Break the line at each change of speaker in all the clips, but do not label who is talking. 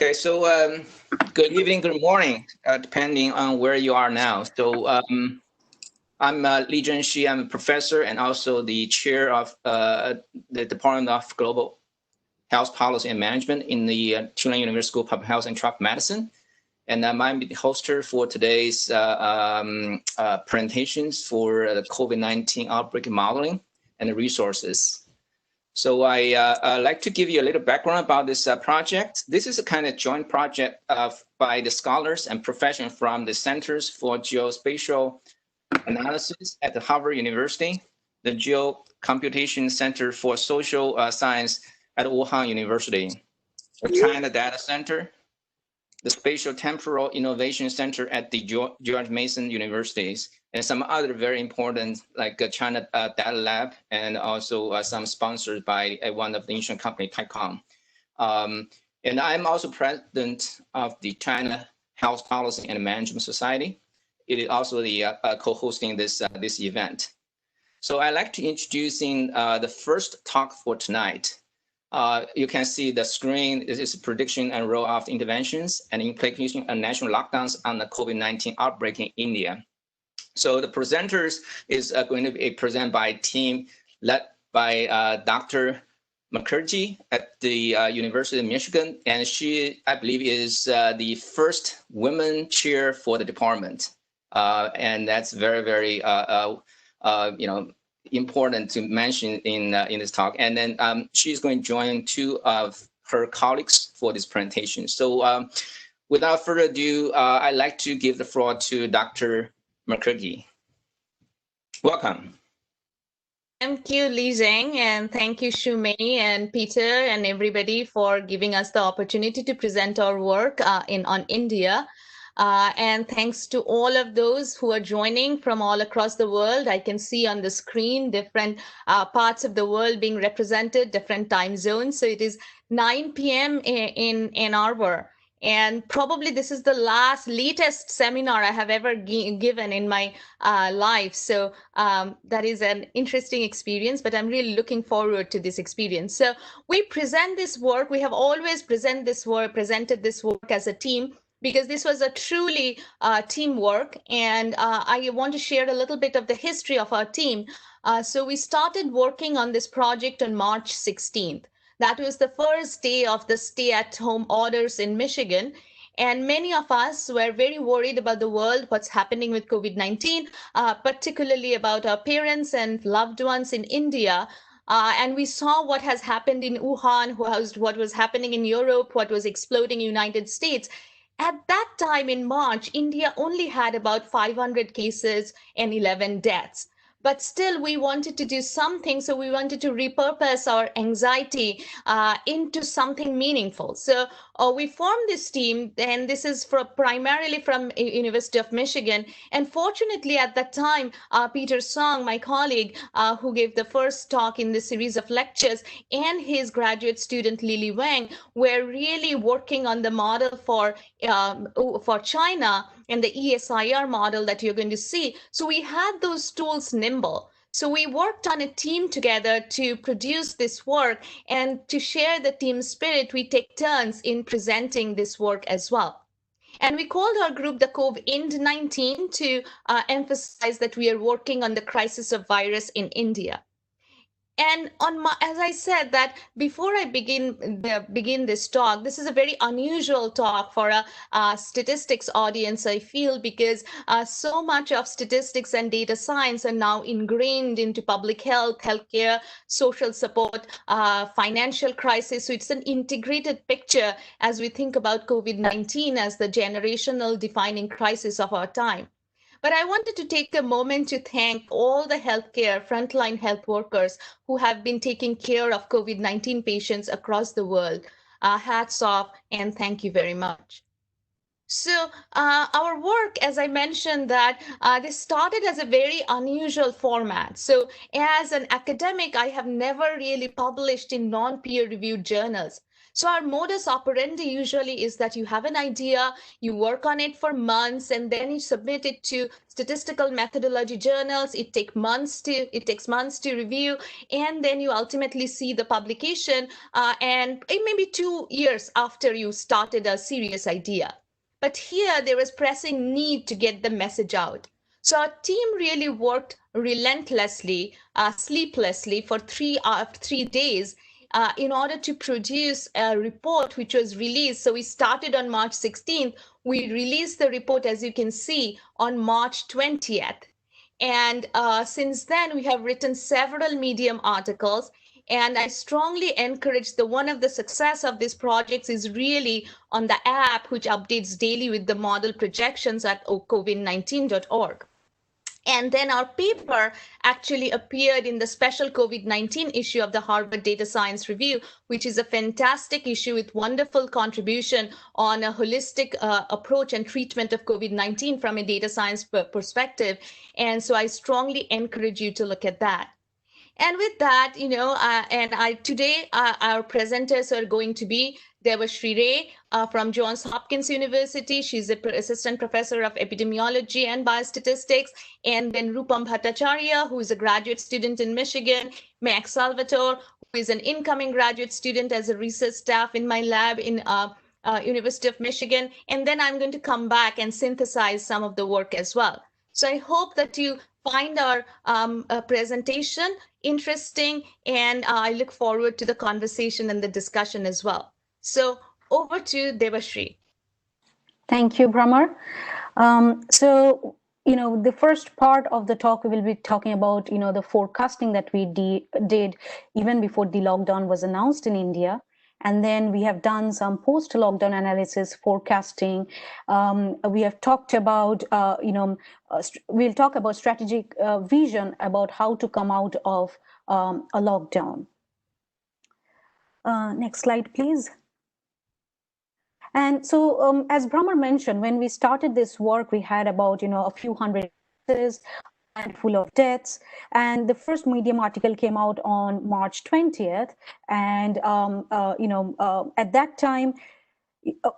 Okay, so good evening, good morning, depending on where you are now. So I'm Li Zhenxi. I'm a professor and also the chair of the Department of Global Health Policy and Management in the Tulane University School of Public Health and Tropical Medicine. And I'm the hoster for today's presentations for the COVID-19 outbreak modeling and the resources. So I'd like to give you a little background about this project. This is a kind of joint project by the scholars and professionals from the Centers for Geospatial Analysis at the Harvard University, the Geocomputation Center for Social Science at Wuhan University, the China Data Center, the Spatial Temporal Innovation Center at the George Mason Universities, and some other very important like China Data Lab, and also some sponsored by one of the insurance company, Taikon. And I'm also president of the China Health Policy and Management Society. It is also the co-hosting this event. So I'd like to introducing the first talk for tonight. You can see the screen. This is prediction and roll-off interventions and implication of national lockdowns on the COVID-19 outbreak in India. So the presenters is going to be presented by a team led by Dr. Mukherjee at the University of Michigan, and she, I believe, is the first woman chair for the department, and that's very, very, important to mention in this talk. And then she's going to join two of her colleagues for this presentation. So without further ado, I'd like to give the floor to Dr. Mukherjee. Welcome.
Thank you, Li Zheng, and thank you, Shumei and Peter and everybody for giving us the opportunity to present our work on India. And thanks to all of those who are joining from all across the world. I can see on the screen different parts of the world being represented, different time zones. So it is 9 p.m. in Ann Arbor. And probably this is the latest seminar I have ever given in my life. So that is an interesting experience, but I'm really looking forward to this experience. So we present this work. We have always presented this work as a team, because this was a truly teamwork. And I want to share a little bit of the history of our team. So we started working on this project on March 16th. That was the first day of the stay-at-home orders in Michigan. And many of us were very worried about the world, what's happening with COVID-19, particularly about our parents and loved ones in India. And we saw what has happened in Wuhan, what was happening in Europe, what was exploding in the United States. At that time in March, India only had about 500 cases and 11 deaths. But still, we wanted to do something. So we wanted to repurpose our anxiety into something meaningful. So we formed this team, and this is primarily from University of Michigan. And fortunately, at that time, Peter Song, my colleague, who gave the first talk in this series of lectures, and his graduate student, Lily Wang, were really working on the model for China and the ESIR model that you're going to see. So we had those tools nimble. So we worked on a team together to produce this work, and to share the team spirit, we take turns in presenting this work as well. And we called our group the COVID-19 to emphasize that we are working on the crisis of virus in India. And as I said, that before I begin this talk, this is a very unusual talk for a statistics audience, I feel, because so much of statistics and data science are now ingrained into public health, healthcare, social support, financial crisis. So it's an integrated picture as we think about COVID-19 as the generational defining crisis of our time. But I wanted to take a moment to thank all the healthcare frontline health workers who have been taking care of COVID-19 patients across the world. Hats off, and thank you very much. So our work, as I mentioned, that this started as a very unusual format. So as an academic, I have never really published in non-peer-reviewed journals. So our modus operandi usually is that you have an idea, you work on it for months, and then you submit it to statistical methodology journals. It takes months to review, and then you ultimately see the publication, and it may be 2 years after you started a serious idea. But here there was pressing need to get the message out. So our team really worked relentlessly, sleeplessly for 3 days in order to produce a report which was released. So we started on March 16th. We released the report, as you can see, on March 20th. And since then, we have written several Medium articles. And I strongly encourage one of the success of these projects is really on the app, which updates daily with the model projections at covid19.org. And then our paper actually appeared in the special COVID-19 issue of the Harvard Data Science Review, which is a fantastic issue with wonderful contribution on a holistic approach and treatment of COVID-19 from a data science perspective. And so I strongly encourage you to look at that. And with that, today our presenters are going to be Devashri Ray from Johns Hopkins University. She's an assistant professor of epidemiology and biostatistics. And then Rupam Bhattacharya, who is a graduate student in Michigan. Max Salvatore, who is an incoming graduate student as a research staff in my lab in University of Michigan. And then I'm going to come back and synthesize some of the work as well. So I hope that you find our presentation interesting, and I look forward to the conversation and the discussion as well. So over to Devashri.
Thank you, Brahmer. So, the first part of the talk, we will be talking about, the forecasting that we did even before the lockdown was announced in India. And then we have done some post-lockdown analysis forecasting. We have talked about, we'll talk about strategic vision about how to come out of a lockdown. Next slide, please. And so, as Brahmer mentioned, when we started this work, we had about, a few hundred cases, a handful of deaths. And the first Medium article came out on March 20th. And, at that time,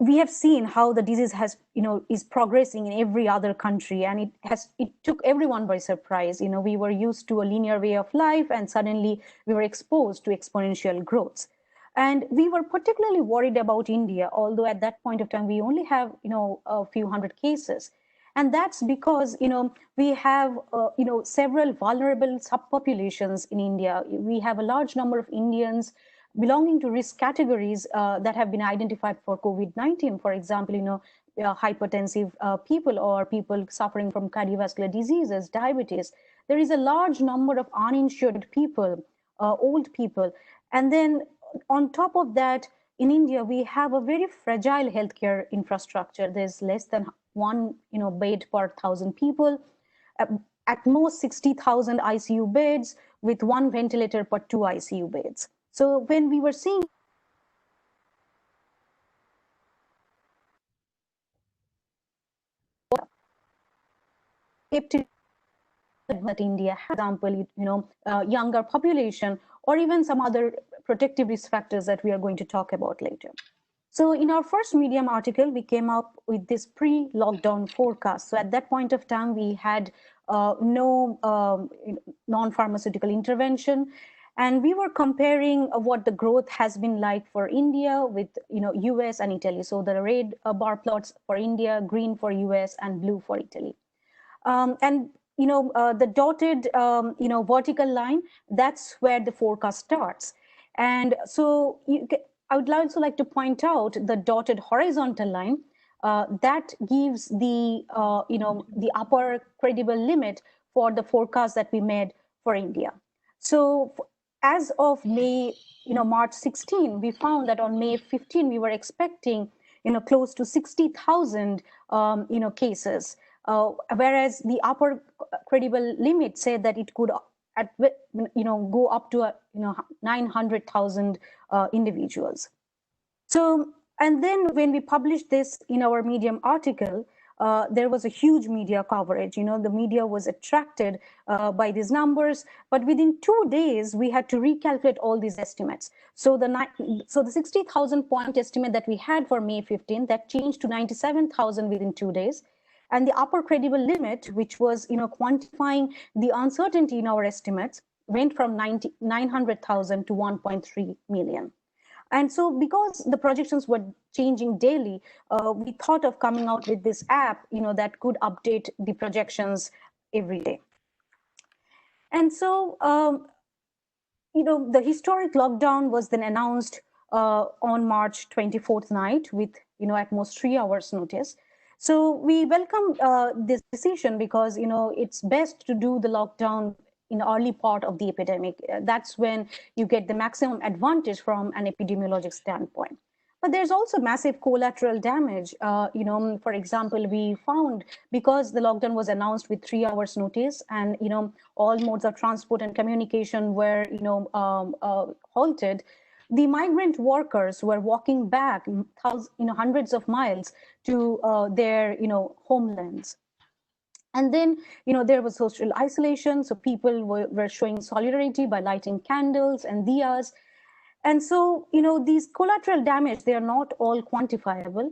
we have seen how the disease has, is progressing in every other country, and it took everyone by surprise. We were used to a linear way of life, and suddenly we were exposed to exponential growth. And we were particularly worried about India, although at that point of time, we only have, a few hundred cases. And that's because, we have, several vulnerable subpopulations in India. We have a large number of Indians belonging to risk categories that have been identified for COVID-19. For example, hypertensive people or people suffering from cardiovascular diseases, diabetes. There is a large number of uninsured people, old people. And then on top of that, in India, we have a very fragile healthcare infrastructure. There's less than one bed per 1,000 people, at most 60,000 ICU beds with one ventilator per 2 ICU beds. So when we were seeing that India, for example, younger population, or even some other protective risk factors that we are going to talk about later. So in our first Medium article, we came up with this pre-lockdown forecast. So at that point of time, we had no non-pharmaceutical intervention. And we were comparing what the growth has been like for India with US and Italy. So the red bar plots for India, green for US, and blue for Italy. And the dotted vertical line, that's where the forecast starts. And so I would also like to point out the dotted horizontal line that gives the the upper credible limit for the forecast that we made for India. So as of March 16, we found that on May 15 we were expecting close to 60,000 cases, whereas the upper credible limit said that it could go up to 900,000 individuals. So, and then when we published this in our Medium article, there was a huge media coverage. The media was attracted by these numbers, but within 2 days, we had to recalculate all these estimates. So the 60,000 point estimate that we had for May 15, that changed to 97,000 within 2 days. And the upper credible limit, which was quantifying the uncertainty in our estimates, went from 900,000 to 1.3 million. And so because the projections were changing daily, we thought of coming out with this app that could update the projections every day. And so the historic lockdown was then announced on March 24th night with at most 3 hours notice. So we welcome this decision because it's best to do the lockdown in the early part of the epidemic. That's when you get the maximum advantage from an epidemiologic standpoint. But there's also massive collateral damage. For example, we found because the lockdown was announced with 3 hours notice and, all modes of transport and communication were, halted, the migrant workers were walking back hundreds of miles to their, homelands. And then, there was social isolation. So people were showing solidarity by lighting candles and diyas. And so, these collateral damage, they are not all quantifiable.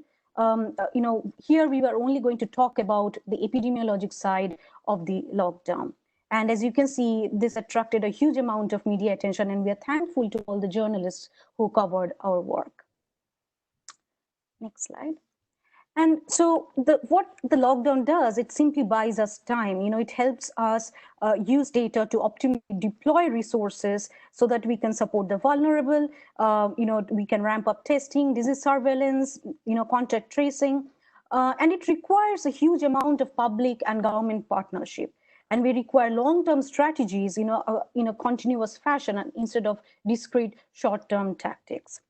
Here we were only going to talk about the epidemiologic side of the lockdown. And as you can see, this attracted a huge amount of media attention, and we are thankful to all the journalists who covered our work. Next slide. And so what the lockdown does, it simply buys us time. It helps us use data to optimally deploy resources so that we can support the vulnerable. We can ramp up testing, disease surveillance, contact tracing. And it requires a huge amount of public and government partnership. And we require long-term strategies, in a continuous fashion instead of discrete short-term tactics.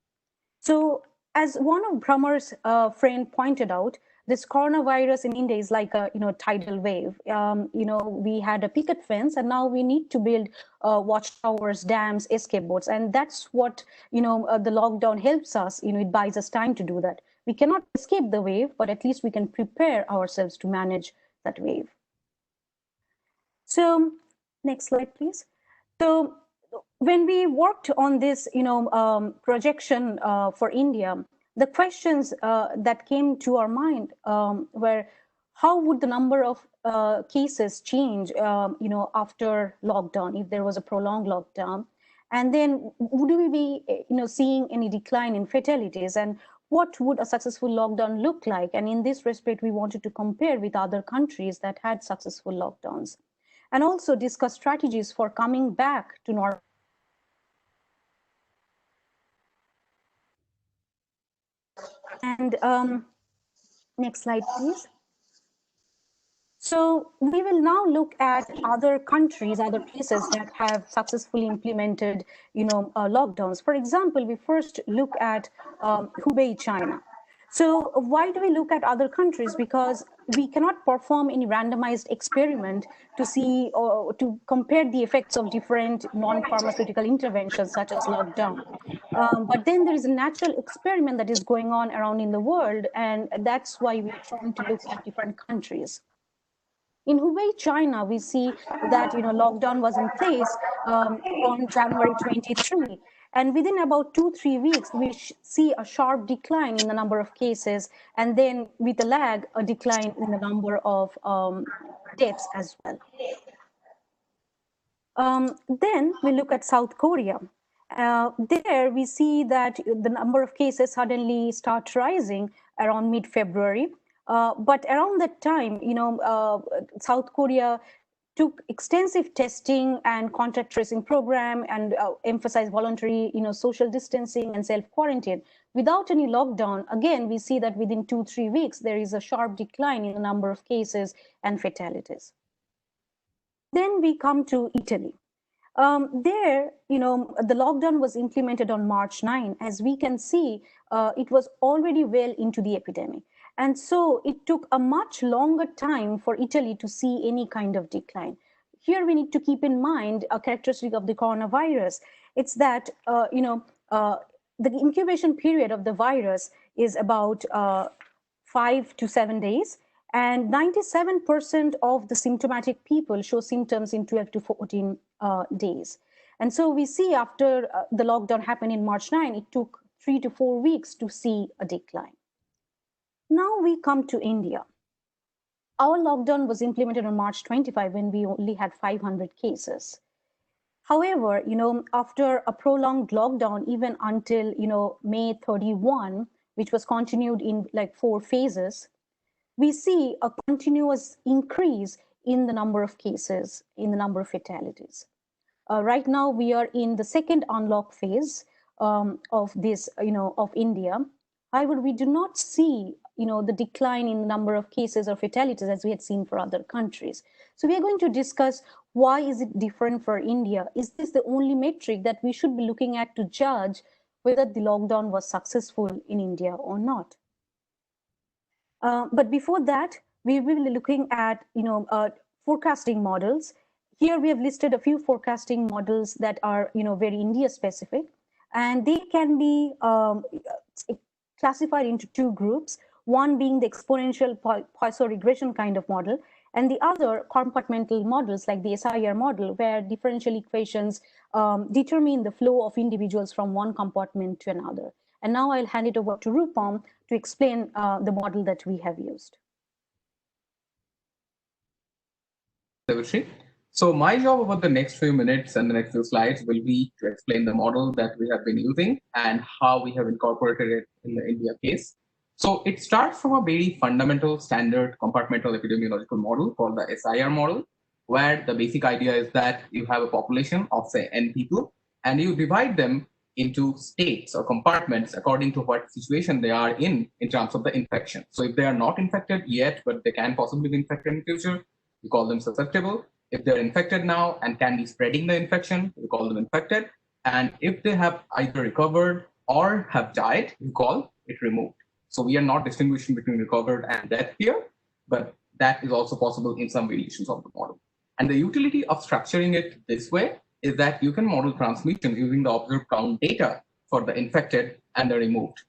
So as one of Brahmar's friend pointed out, this coronavirus in India is like a tidal wave. We had a picket fence, and now we need to build watchtowers, dams, escape boats, and that's what the lockdown helps us. It buys us time to do that. We cannot escape the wave, but at least we can prepare ourselves to manage that wave. So next slide, please. So when we worked on this, projection for India, the questions that came to our mind were, how would the number of cases change, after lockdown, if there was a prolonged lockdown? And then would we be, seeing any decline in fatalities? And what would a successful lockdown look like? And in this respect, we wanted to compare with other countries that had successful lockdowns, and also discuss strategies for coming back to normal. And next slide, please. So we will now look at other countries, other places that have successfully implemented, lockdowns. For example, we first look at Hubei, China. So why do we look at other countries? Because we cannot perform any randomized experiment to see or to compare the effects of different non-pharmaceutical interventions such as lockdown. But then there is a natural experiment that is going on around in the world, and that's why we're trying to look at different countries. In Hubei, China, we see that lockdown was in place on January 23. And within about 2-3 weeks, we see a sharp decline in the number of cases, and then with a lag, a decline in the number of deaths as well. Then we look at South Korea. There we see that the number of cases suddenly start rising around mid-February. But around that time, South Korea took extensive testing and contact tracing program and emphasized voluntary, social distancing and self-quarantine. Without any lockdown, again, we see that within 2-3 weeks, there is a sharp decline in the number of cases and fatalities. Then we come to Italy. There, the lockdown was implemented on March 9. As we can see, it was already well into the epidemic. And so it took a much longer time for Italy to see any kind of decline. Here we need to keep in mind a characteristic of the coronavirus. It's that, the incubation period of the virus is about 5 to 7 days. And 97% of the symptomatic people show symptoms in 12 to 14 days. And so we see after the lockdown happened in March 9, it took 3 to 4 weeks to see a decline. Now we come to India. Our lockdown was implemented on March 25 when we only had 500 cases. However, after a prolonged lockdown, even until, May 31, which was continued in like 4 phases, we see a continuous increase in the number of cases, in the number of fatalities. Right now, we are in the second unlock phase of this, of India. However, we do not see, the decline in the number of cases or fatalities as we had seen for other countries. So we are going to discuss why is it different for India? Is this the only metric that we should be looking at to judge whether the lockdown was successful in India or not? But before that, we will be looking at, forecasting models. Here we have listed a few forecasting models that are, very India specific, and they can be classified into 2 groups, one being the exponential Poisson regression kind of model, and the other compartmental models like the SIR model, where differential equations determine the flow of individuals from one compartment to another. And now I'll hand it over to Rupam to explain the model that we have used.
So my job over the next few minutes and the next few slides will be to explain the model that we have been using and how we have incorporated it in the India case. So it starts from a very fundamental standard compartmental epidemiological model called the SIR model, where the basic idea is that you have a population of say n people and you divide them into states or compartments according to what situation they are in terms of the infection. So if they are not infected yet, but they can possibly be infected in the future, we call them susceptible. If they're infected now and can be spreading the infection, we call them infected. And if they have either recovered or have died, we call it removed. So we are not distinguishing between recovered and death here, but that is also possible in some variations of the model. And the utility of structuring it this way is that you can model transmission using the observed count data for the infected and the removed.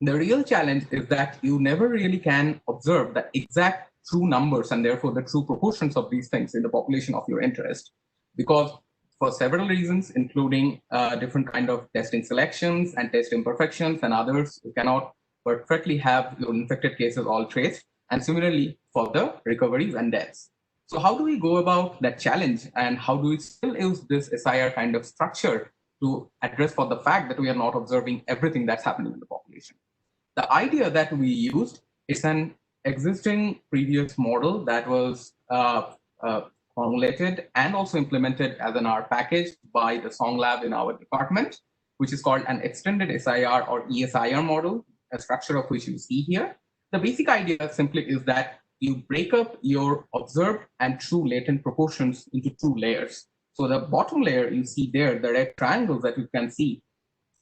The real challenge is that you never really can observe the exact true numbers and therefore the true proportions of these things in the population of your interest, because for several reasons, including different kind of testing selections and test imperfections and others, you cannot perfectly have your infected cases all traced, and similarly for the recoveries and deaths. So how do we go about that challenge, and how do we still use this SIR kind of structure to address for the fact that we are not observing everything that's happening in the population? The idea that we used is an existing previous model that was formulated and also implemented as an R package by the Song Lab in our department, which is called an extended SIR or ESIR model, a structure of which you see here. The basic idea simply is that you break up your observed and true latent proportions into 2 layers. So the bottom layer you see there, the red triangles that you can see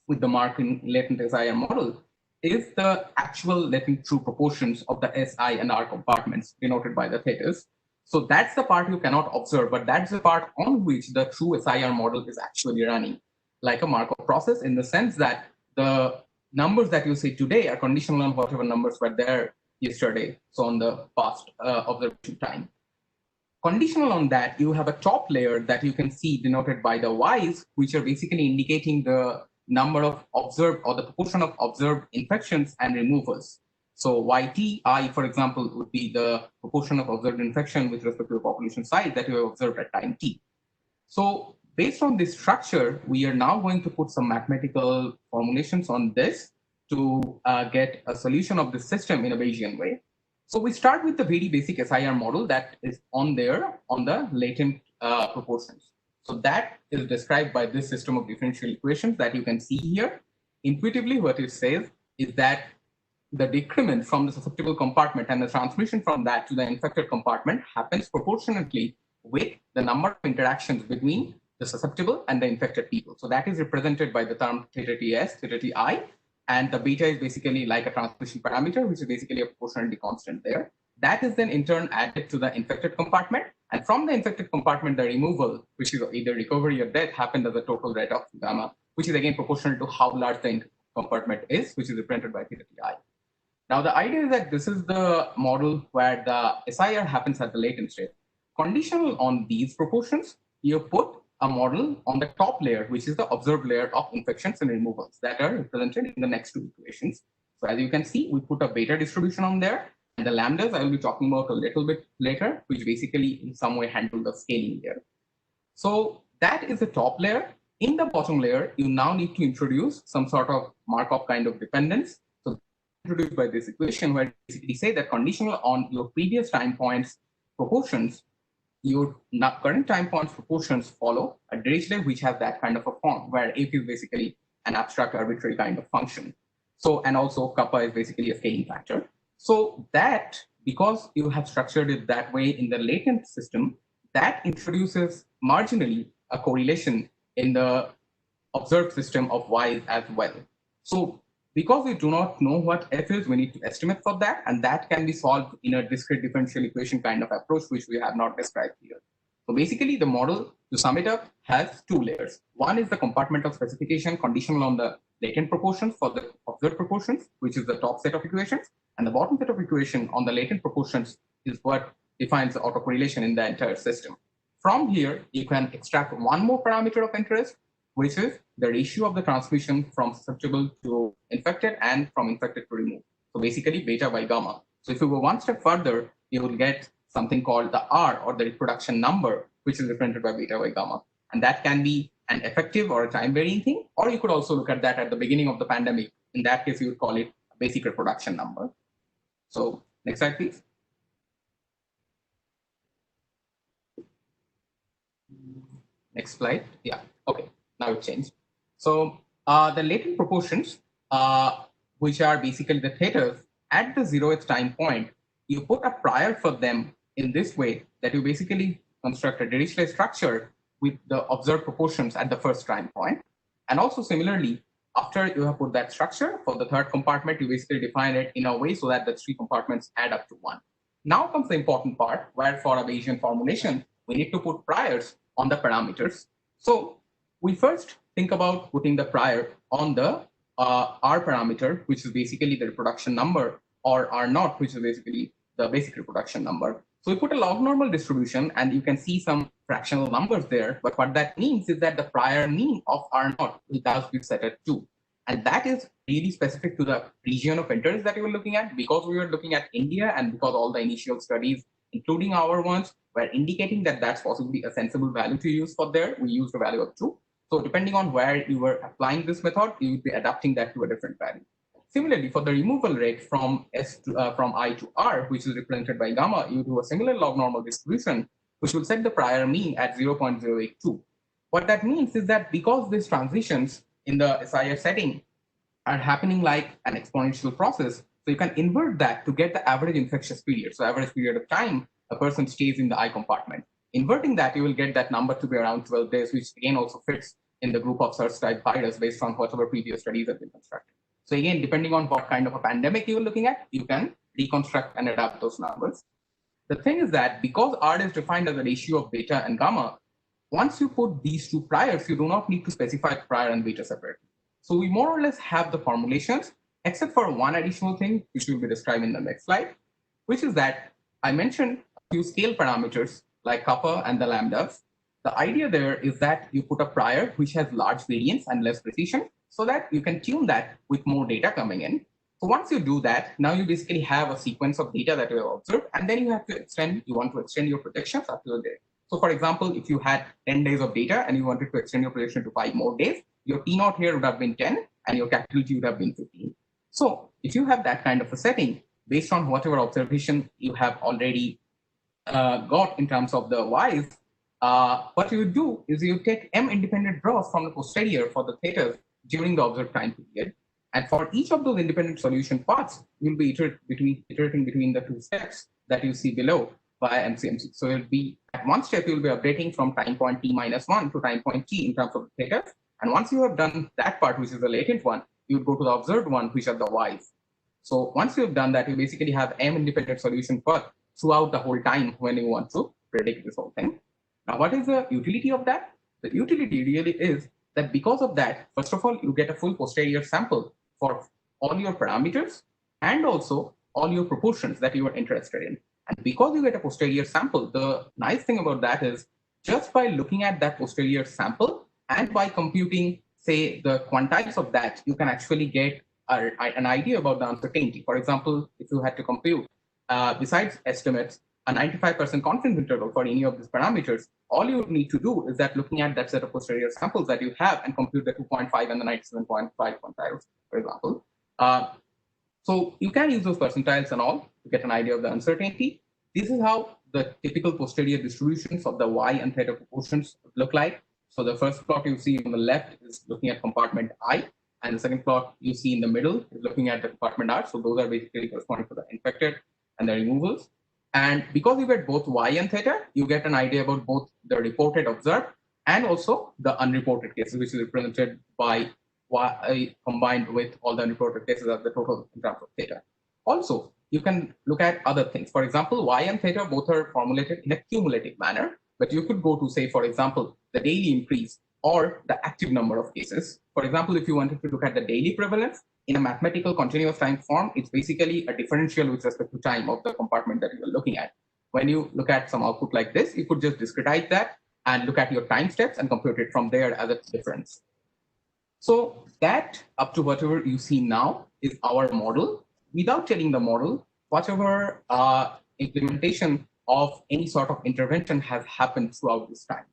with the mark in latent SIR model, is the actual latent true proportions of the SI and R compartments denoted by the thetas. So that's the part you cannot observe, but that's the part on which the true SIR model is actually running, like a Markov process, in the sense that the numbers that you see today are conditional on whatever numbers were there yesterday, so on the past observation time. Conditional on that, you have a top layer that you can see denoted by the Ys, which are basically indicating the number of observed or the proportion of observed infections and removals. So YTI, for example, would be the proportion of observed infection with respect to the population size that you have observed at time T. So based on this structure, we are now going to put some mathematical formulations on this to get a solution of this system in a Bayesian way. So we start with the very basic SIR model that is on there on the latent proportions. So that is described by this system of differential equations that you can see here. Intuitively, what it says is that the decrement from the susceptible compartment and the transmission from that to the infected compartment happens proportionately with the number of interactions between the susceptible and the infected people. So that is represented by the term theta ts, theta ti, and the beta is basically like a transmission parameter, which is basically a proportionality constant there. That is then in turn added to the infected compartment. And from the infected compartment, the removal, which is either recovery or death, happened as a total rate of gamma, which is again proportional to how large the compartment is, which is represented by theta ti. Now, the idea is that this is the model where the SIR happens at the latent state. Conditional on these proportions, you put a model on the top layer, which is the observed layer of infections and removals that are represented in the next two equations. So as you can see, we put a beta distribution on there, and the lambdas I will be talking about a little bit later, which basically in some way handle the scaling layer. So that is the top layer. In the bottom layer, you now need to introduce some sort of Markov kind of dependence. So introduced by this equation, where you basically say that conditional on your previous time points proportions, your current time points proportions follow a Dirichlet which has that kind of a form, where f is basically an abstract arbitrary kind of function. So, and also kappa is basically a scaling factor. So that, because you have structured it that way in the latent system, that introduces marginally a correlation in the observed system of y as well. So because we do not know what f is, we need to estimate for that, and that can be solved in a discrete differential equation kind of approach, which we have not described here. So basically the model, to sum it up, has two layers. One is the compartmental specification conditional on the latent proportions for the observed proportions, which is the top set of equations, and the bottom set of equation on the latent proportions is what defines the autocorrelation in the entire system. From here, you can extract one more parameter of interest, which is the ratio of the transmission from susceptible to infected and from infected to removed. So basically beta by gamma. So if you go one step further, you will get something called the R, or the reproduction number, which is represented by beta by gamma. And that can be an effective or a time varying thing, or you could also look at that at the beginning of the pandemic. In that case, you would call it a basic reproduction number. So next slide, please. Next slide. Yeah, okay, now it changed. So the latent proportions, which are basically the thetas at the 0th time point, you put a prior for them in this way, that you basically construct a Dirichlet structure with the observed proportions at the first time point. And also similarly, after you have put that structure for the third compartment, you basically define it in a way so that the three compartments add up to 1. Now comes the important part, where for a Bayesian formulation, we need to put priors on the parameters. So we first think about putting the prior on the R parameter, which is basically the reproduction number, or R naught, which is basically the basic reproduction number. So we put a log normal distribution, and you can see some fractional numbers there. But what that means is that the prior mean of R naught will thus be set at 2. And that is really specific to the region of interest that we were looking at, because we were looking at India, and because all the initial studies, including our ones, were indicating that that's possibly a sensible value to use for there. We used a value of 2. So depending on where you were applying this method, you would be adapting that to a different value. Similarly, for the removal rate from I to R, which is represented by gamma, you do a similar log normal distribution, which will set the prior mean at 0.082. What that means is that because these transitions in the SIR setting are happening like an exponential process, so you can invert that to get the average infectious period. So average period of time a person stays in the I compartment. Inverting that, you will get that number to be around 12 days, which again also fits in the group of SARS type virus based on whatever previous studies have been constructed. So again, depending on what kind of a pandemic you're looking at, you can reconstruct and adapt those numbers. The thing is that because R is defined as a ratio of beta and gamma, once you put these two priors, you do not need to specify prior and beta separately. So we more or less have the formulations, except for one additional thing, which will be described in the next slide, which is that I mentioned a few scale parameters like kappa and the lambdas. The idea there is that you put a prior which has large variance and less precision, so that you can tune that with more data coming in. So once you do that, now you basically have a sequence of data that you have observed, and then you have to you want to extend your predictions up to a day. So for example, if you had 10 days of data and you wanted to extend your prediction to 5 more days, your T naught here would have been 10 and your capital T would have been 15. So if you have that kind of a setting, based on whatever observation you have already got in terms of the Y's, what you would do is you take M independent draws from the posterior for the thetas during the observed time period. And for each of those independent solution paths, you'll be iterating between the two steps that you see below via MCMC. So it'll be at one step, you'll be updating from time point T minus 1 to time point T in terms of the thetas. And once you have done that part, which is the latent one, you would go to the observed one, which are the Y's. So once you've done that, you basically have M independent solution path throughout the whole time when you want to predict this whole thing. Now, what is the utility of that? The utility really is that because of that, first of all, you get a full posterior sample for all your parameters, and also all your proportions that you are interested in. And because you get a posterior sample, the nice thing about that is just by looking at that posterior sample and by computing, say, the quantiles of that, you can actually get an idea about the uncertainty. For example, if you had to compute, besides estimates, a 95% confidence interval for any of these parameters, all you need to do is that looking at that set of posterior samples that you have and compute the 2.5 and the 97.5 quantiles, for example. So you can use those percentiles and all to get an idea of the uncertainty. This is how the typical posterior distributions of the Y and theta proportions look like. So the first plot you see on the left is looking at compartment I, and the second plot you see in the middle is looking at the compartment R. So those are basically corresponding to the infected and the removals. And because you get both Y and theta, you get an idea about both the reported observed and also the unreported cases, which is represented by Y combined with all the unreported cases of the total in terms of theta. Also, you can look at other things. For example, Y and theta both are formulated in a cumulative manner, but you could go to, say, for example, the daily increase or the active number of cases. For example, if you wanted to look at the daily prevalence in a mathematical continuous time form, it's basically a differential with respect to time of the compartment that you are looking at. When you look at some output like this, you could just discretize that and look at your time steps and compute it from there as a difference. So that up to whatever you see now is our model. Without telling the model, whatever implementation of any sort of intervention has happened throughout this time.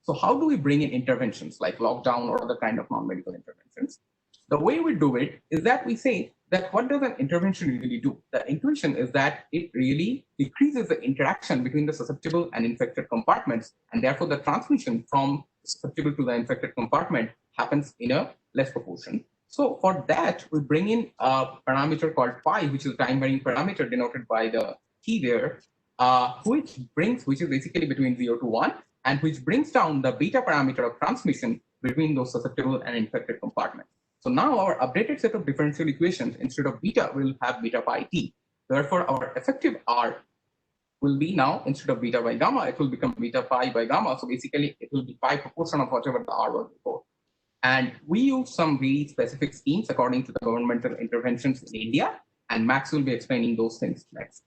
So how do we bring in interventions like lockdown or other kind of non-medical interventions? The way we do it is that we say that what does an intervention really do? The intervention is that it really decreases the interaction between the susceptible and infected compartments, and therefore the transmission from susceptible to the infected compartment happens in a less proportion. So for that, we bring in a parameter called pi, which is a time varying parameter denoted by the T there, which is basically between 0 to 1, and which brings down the beta parameter of transmission between those susceptible and infected compartments. So now our updated set of differential equations, instead of beta, will have beta pi t. Therefore, our effective R will be now, instead of beta by gamma, it will become beta pi by gamma. So basically, it will be pi proportion of whatever the R was before. And we use some really specific schemes according to the governmental interventions in India, and Max will be explaining those things next.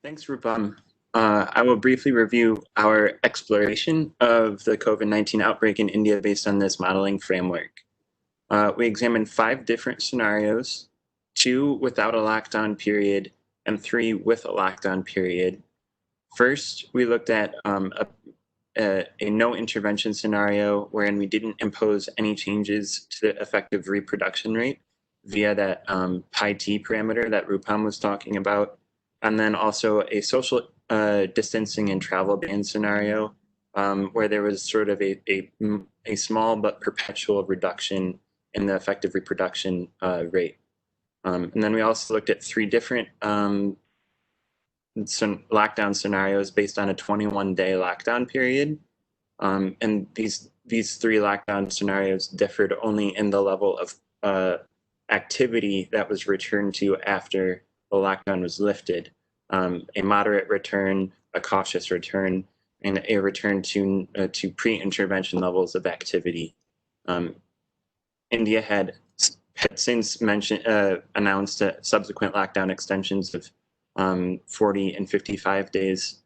Thanks, Rupam. I will briefly review our exploration of the COVID-19 outbreak in India based on this modeling framework. We examined 5 different scenarios, 2 without a lockdown period and 3 with a lockdown period. First, we looked at a no intervention scenario wherein we didn't impose any changes to the effective reproduction rate via that pi t parameter that Rupam was talking about. And then also a social distancing and travel ban scenario where there was sort of a small but perpetual reduction in the effective reproduction rate. And then we also looked at 3 different lockdown scenarios based on a 21-day lockdown period. And these 3 lockdown scenarios differed only in the level of activity that was returned to after the lockdown was lifted. A moderate return, a cautious return, and a return to pre-intervention levels of activity. India had since announced subsequent lockdown extensions of 40 and 55 days,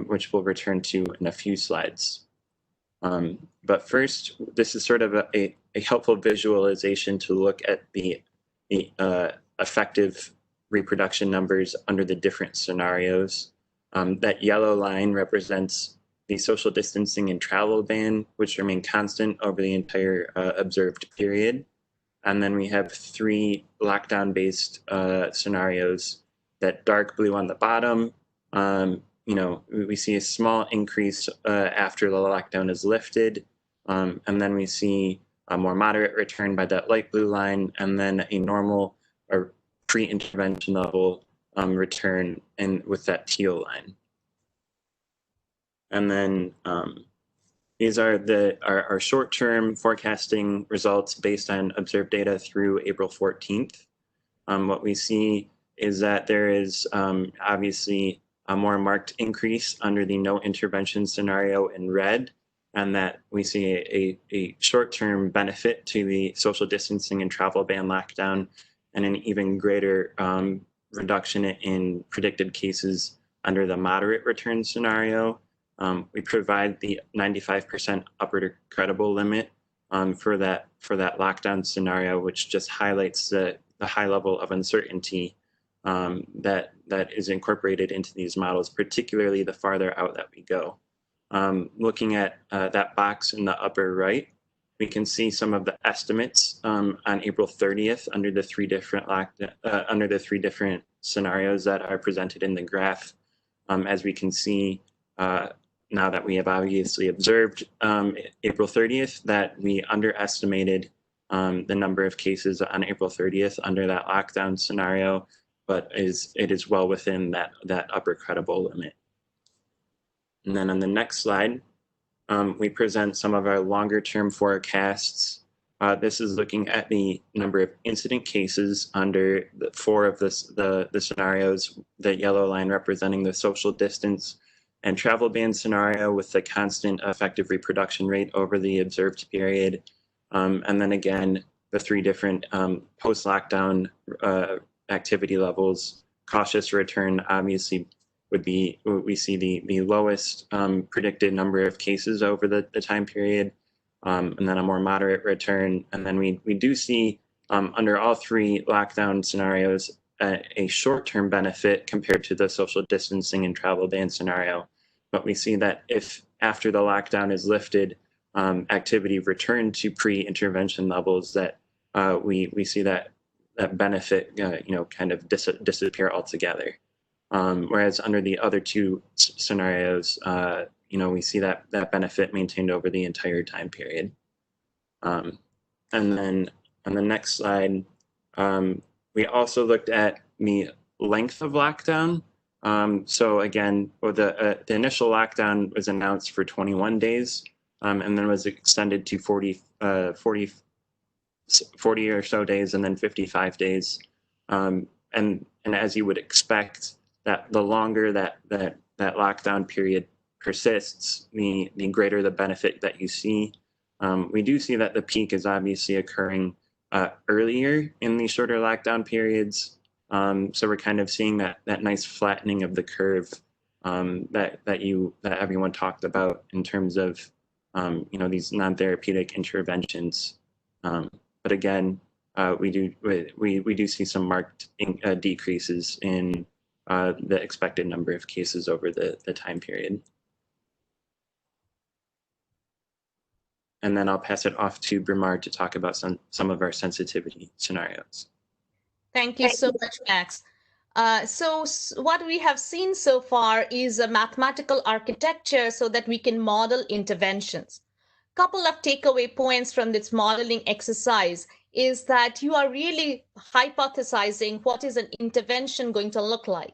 which we'll return to in a few slides. But first, this is sort of a helpful visualization to look at the effective reproduction numbers under the different scenarios. That yellow line represents the social distancing and travel ban, which remain constant over the entire observed period. And then we have 3 lockdown-based scenarios. That dark blue on the bottom, we see a small increase after the lockdown is lifted. And then we see a more moderate return by that light blue line, and then a normal or pre-intervention level return with that teal line. And then these are our short-term forecasting results based on observed data through April 14th. What we see is that there is obviously a more marked increase under the no intervention scenario in red and that we see a short-term benefit to the social distancing and travel ban lockdown, and an even greater reduction in predicted cases under the moderate return scenario. We provide the 95% upward credible limit for that lockdown scenario, which just highlights the high level of uncertainty that is incorporated into these models, particularly the farther out that we go. Looking at that box in the upper right, we can see some of the estimates on April 30th under the three different scenarios that are presented in the graph. As we can see, now that we have obviously observed April 30th, that we underestimated the number of cases on April 30th under that lockdown scenario, but it is well within that upper credible limit. And then on the next slide, we present some of our longer term forecasts. This is looking at the number of incident cases under the four of the scenarios, the yellow line representing the social distance and travel ban scenario with the constant effective reproduction rate over the observed period. And then again, the three different post-lockdown activity levels. Cautious return obviously would be, we see the lowest predicted number of cases over the time period, and then a more moderate return. And then we do see under all three lockdown scenarios a short-term benefit compared to the social distancing and travel ban scenario. But we see that if after the lockdown is lifted, activity returned to pre-intervention levels, that we see that benefit kind of disappear altogether. Whereas under the other two scenarios, we see that benefit maintained over the entire time period. And then on the next slide, we also looked at the length of lockdown. So again, the initial lockdown was announced for 21 days, and then was extended to 40 or so days, and then 55 days. And as you would expect, that the longer that lockdown period persists, the greater the benefit that you see. We do see that the peak is obviously occurring earlier in these shorter lockdown periods. So we're kind of seeing that nice flattening of the curve that everyone talked about in terms of these non-therapeutic interventions. But again, we do see some marked decreases in the expected number of cases over the time period. And then I'll pass it off to Brimar to talk about some of our sensitivity scenarios.
Thank you so much, Max. So what we have seen so far is a mathematical architecture so that we can model interventions. Couple of takeaway points from this modeling exercise is that you are really hypothesizing what is an intervention going to look like.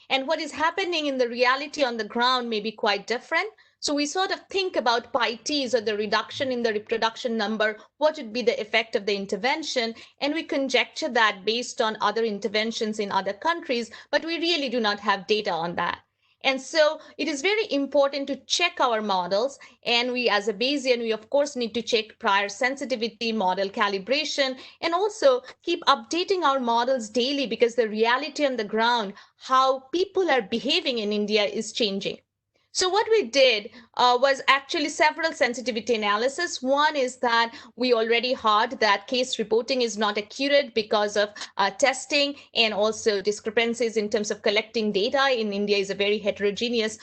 And what is happening in the reality on the ground may be quite different. So we sort of think about pi-t's, or the reduction in the reproduction number, what would be the effect of the intervention, and we conjecture that based on other interventions in other countries, but we really do not have data on that. And so it is very important to check our models, and we as a Bayesian, we of course need to check prior sensitivity, model calibration, and also keep updating our models daily, because the reality on the ground, how people are behaving in India, is changing. So what we did was actually several sensitivity analysis. One is that we already heard that case reporting is not accurate because of testing and also discrepancies in terms of collecting data. In India is a very heterogeneous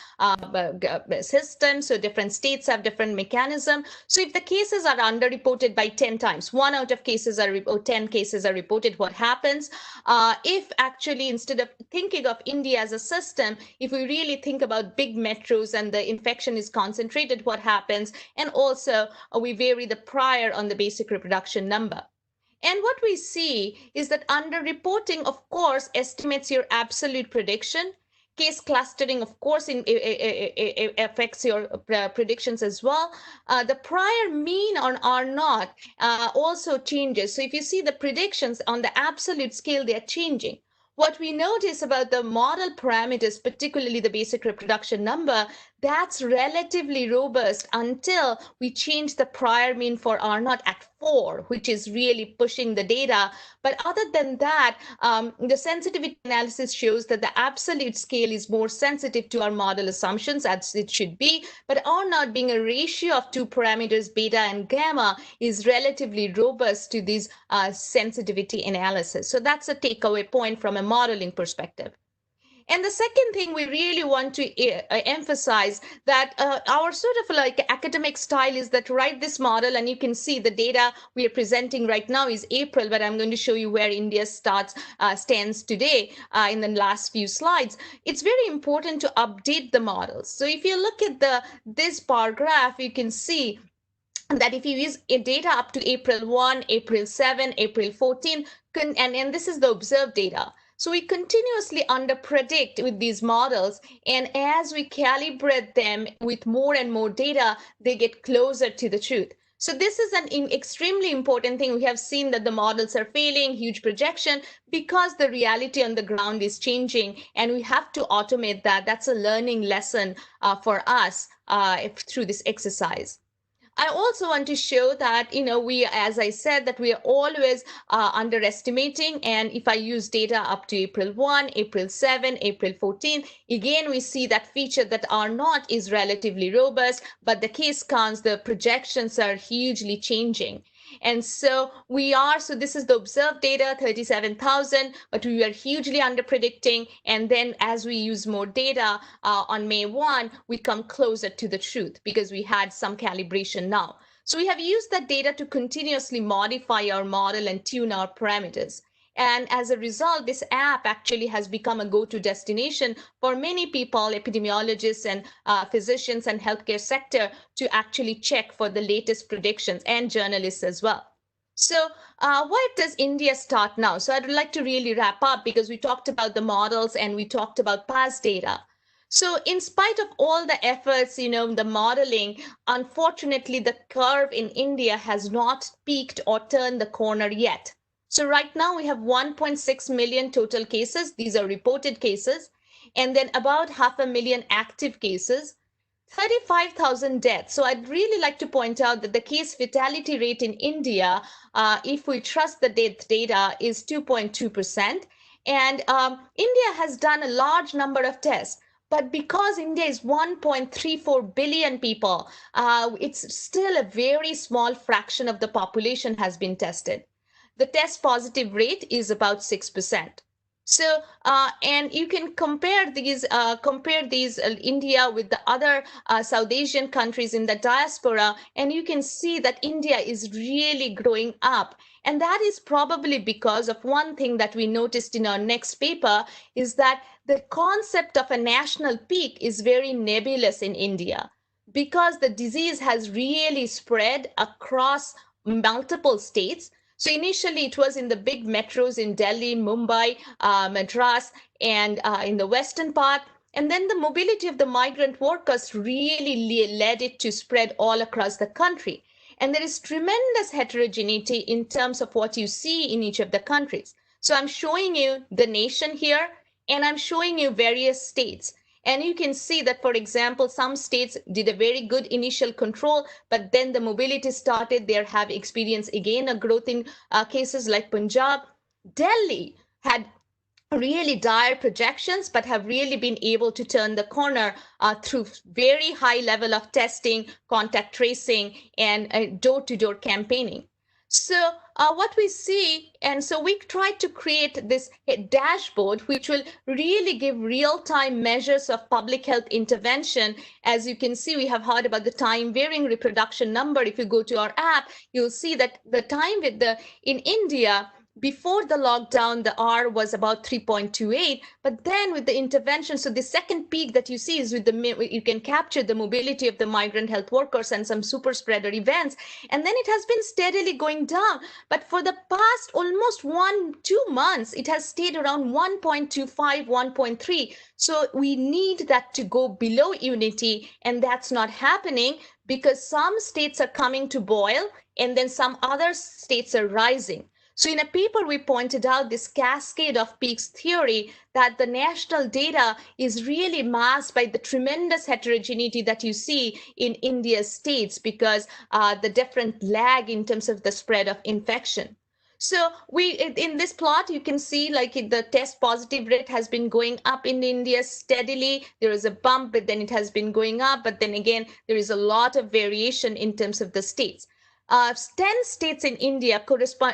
system. So different states have different mechanism. So if the cases are underreported by 10 times, 1 out of cases are 10 cases are reported, what happens? If actually, instead of thinking of India as a system, if we really think about big metros and the infection is concentrated, what happens? And also we vary the prior on the basic reproduction number. And what we see is that underreporting, of course, estimates your absolute prediction. Case clustering, of course, affects your predictions as well. The prior mean or R naught also changes. So if you see the predictions on the absolute scale, they are changing. What we notice about the model parameters, particularly the basic reproduction number, that's relatively robust until we change the prior mean for R0 at 4, which is really pushing the data. But other than that, the sensitivity analysis shows that the absolute scale is more sensitive to our model assumptions, as it should be. But R0 being a ratio of two parameters, beta and gamma, is relatively robust to these sensitivity analysis. So that's a takeaway point from a modeling perspective. And the second thing we really want to emphasize that our sort of like academic style is that write this model, and you can see the data we are presenting right now is April, but I'm going to show you where India stands today in the last few slides. It's very important to update the models. So if you look at this bar graph, you can see that if you use data up to April 1, April 7, April 14, and this is the observed data. So we continuously underpredict with these models, and as we calibrate them with more and more data, they get closer to the truth. So this is an extremely important thing. We have seen that the models are failing, huge projection, because the reality on the ground is changing, and we have to automate that. That's a learning lesson for us through this exercise. I also want to show that, as I said, that we are always underestimating. And if I use data up to April 1, April 7, April 14, again, we see that feature that R0 is relatively robust, but the case counts, the projections are hugely changing. And so this is the observed data, 37,000, but we were hugely underpredicting. And then as we use more data on May 1, we come closer to the truth because we had some calibration now. So we have used that data to continuously modify our model and tune our parameters. And as a result, this app actually has become a go-to destination for many people, epidemiologists and physicians and healthcare sector, to actually check for the latest predictions, and journalists as well. So where does India start now? So I'd like to really wrap up because we talked about the models and we talked about past data. So in spite of all the efforts, the modeling, unfortunately, the curve in India has not peaked or turned the corner yet. So right now we have 1.6 million total cases. These are reported cases. And then about 500,000 active cases, 35,000 deaths. So I'd really like to point out that the case fatality rate in India, if we trust the death data, is 2.2%. And India has done a large number of tests. But because India is 1.34 billion people, it's still a very small fraction of the population has been tested. The test positive rate is about 6%. So, and you can compare these India with the other South Asian countries in the diaspora, and you can see that India is really growing up. And that is probably because of one thing that we noticed in our next paper is that the concept of a national peak is very nebulous in India because the disease has really spread across multiple states. So initially it was in the big metros in Delhi, Mumbai, Madras, and in the western part. And then the mobility of the migrant workers really led it to spread all across the country. And there is tremendous heterogeneity in terms of what you see in each of the countries. So I'm showing you the nation here, and I'm showing you various states. And you can see that, for example, some states did a very good initial control, but then the mobility started. They have experienced again a growth in cases like Punjab. Delhi had really dire projections, but have really been able to turn the corner through very high level of testing, contact tracing, and door-to-door campaigning. So what we see, and so we tried to create this dashboard, which will really give real-time measures of public health intervention. As you can see, we have heard about the time varying reproduction number. If you go to our app, you'll see that the time in India, before the lockdown, the R was about 3.28, but then with the intervention, so the second peak that you see is you can capture the mobility of the migrant health workers and some super spreader events, and then it has been steadily going down. But for the past almost 1-2 months, it has stayed around 1.25, 1.3. So we need that to go below unity, and that's not happening because some states are coming to boil, and then some other states are rising. So in a paper, we pointed out this cascade of peaks theory, that the national data is really masked by the tremendous heterogeneity that you see in India's states, because the different lag in terms of the spread of infection. So in this plot, you can see like the test positive rate has been going up in India steadily. There is a bump, but then it has been going up. But then again, there is a lot of variation in terms of the states. 10 states in India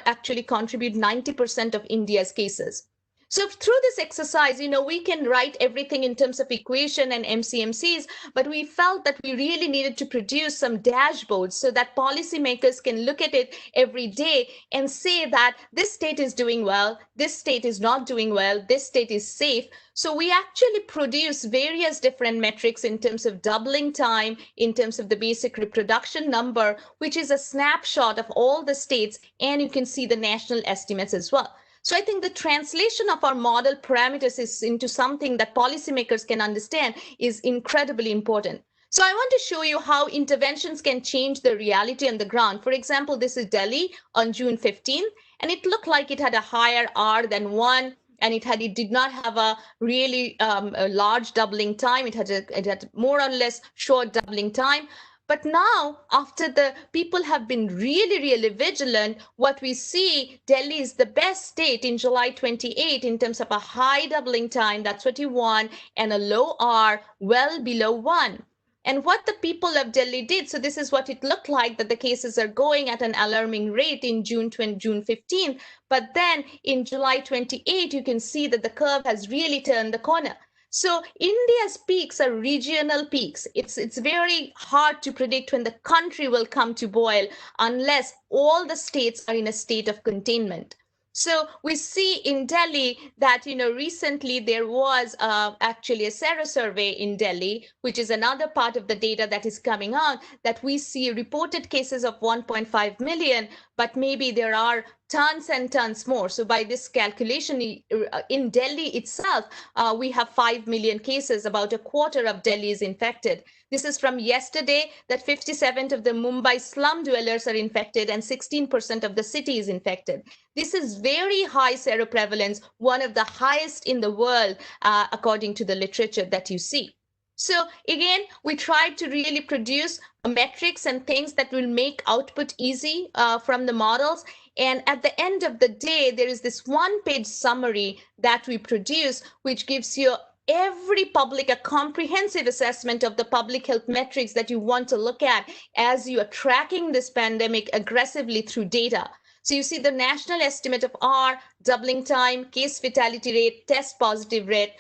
actually contribute 90% of India's cases. So through this exercise, we can write everything in terms of equation and MCMCs, but we felt that we really needed to produce some dashboards so that policymakers can look at it every day and say that this state is doing well, this state is not doing well, this state is safe. So we actually produce various different metrics in terms of doubling time, in terms of the basic reproduction number, which is a snapshot of all the states, and you can see the national estimates as well. So I think the translation of our model parameters is into something that policymakers can understand is incredibly important. So I want to show you how interventions can change the reality on the ground. For example, this is Delhi on June 15th, and it looked like it had a higher R than 1. And it did not have a really a large doubling time. It had more or less short doubling time. But now, after the people have been really, really vigilant, what we see, Delhi is the best state in July 28 in terms of a high doubling time, that's what you want, and a low R, well below 1. And what the people of Delhi did, so this is what it looked like, that the cases are going at an alarming rate in June 15. But then in July 28, you can see that the curve has really turned the corner. So India's peaks are regional peaks. It's very hard to predict when the country will come to boil unless all the states are in a state of containment. So we see in Delhi that, recently there was actually a Sera survey in Delhi, which is another part of the data that is coming out, that we see reported cases of 1.5 million, but maybe there are tons and tons more. So by this calculation, in Delhi itself, we have 5 million cases, about a quarter of Delhi is infected. This is from yesterday, that 57% of the Mumbai slum dwellers are infected and 16% of the city is infected. This is very high seroprevalence, one of the highest in the world, according to the literature that you see. So again, we tried to really produce metrics and things that will make output easy from the models. And at the end of the day, there is this one-page summary that we produce, which gives you a comprehensive assessment of the public health metrics that you want to look at as you are tracking this pandemic aggressively through data. So you see the national estimate of R, doubling time, case fatality rate, test positive rate,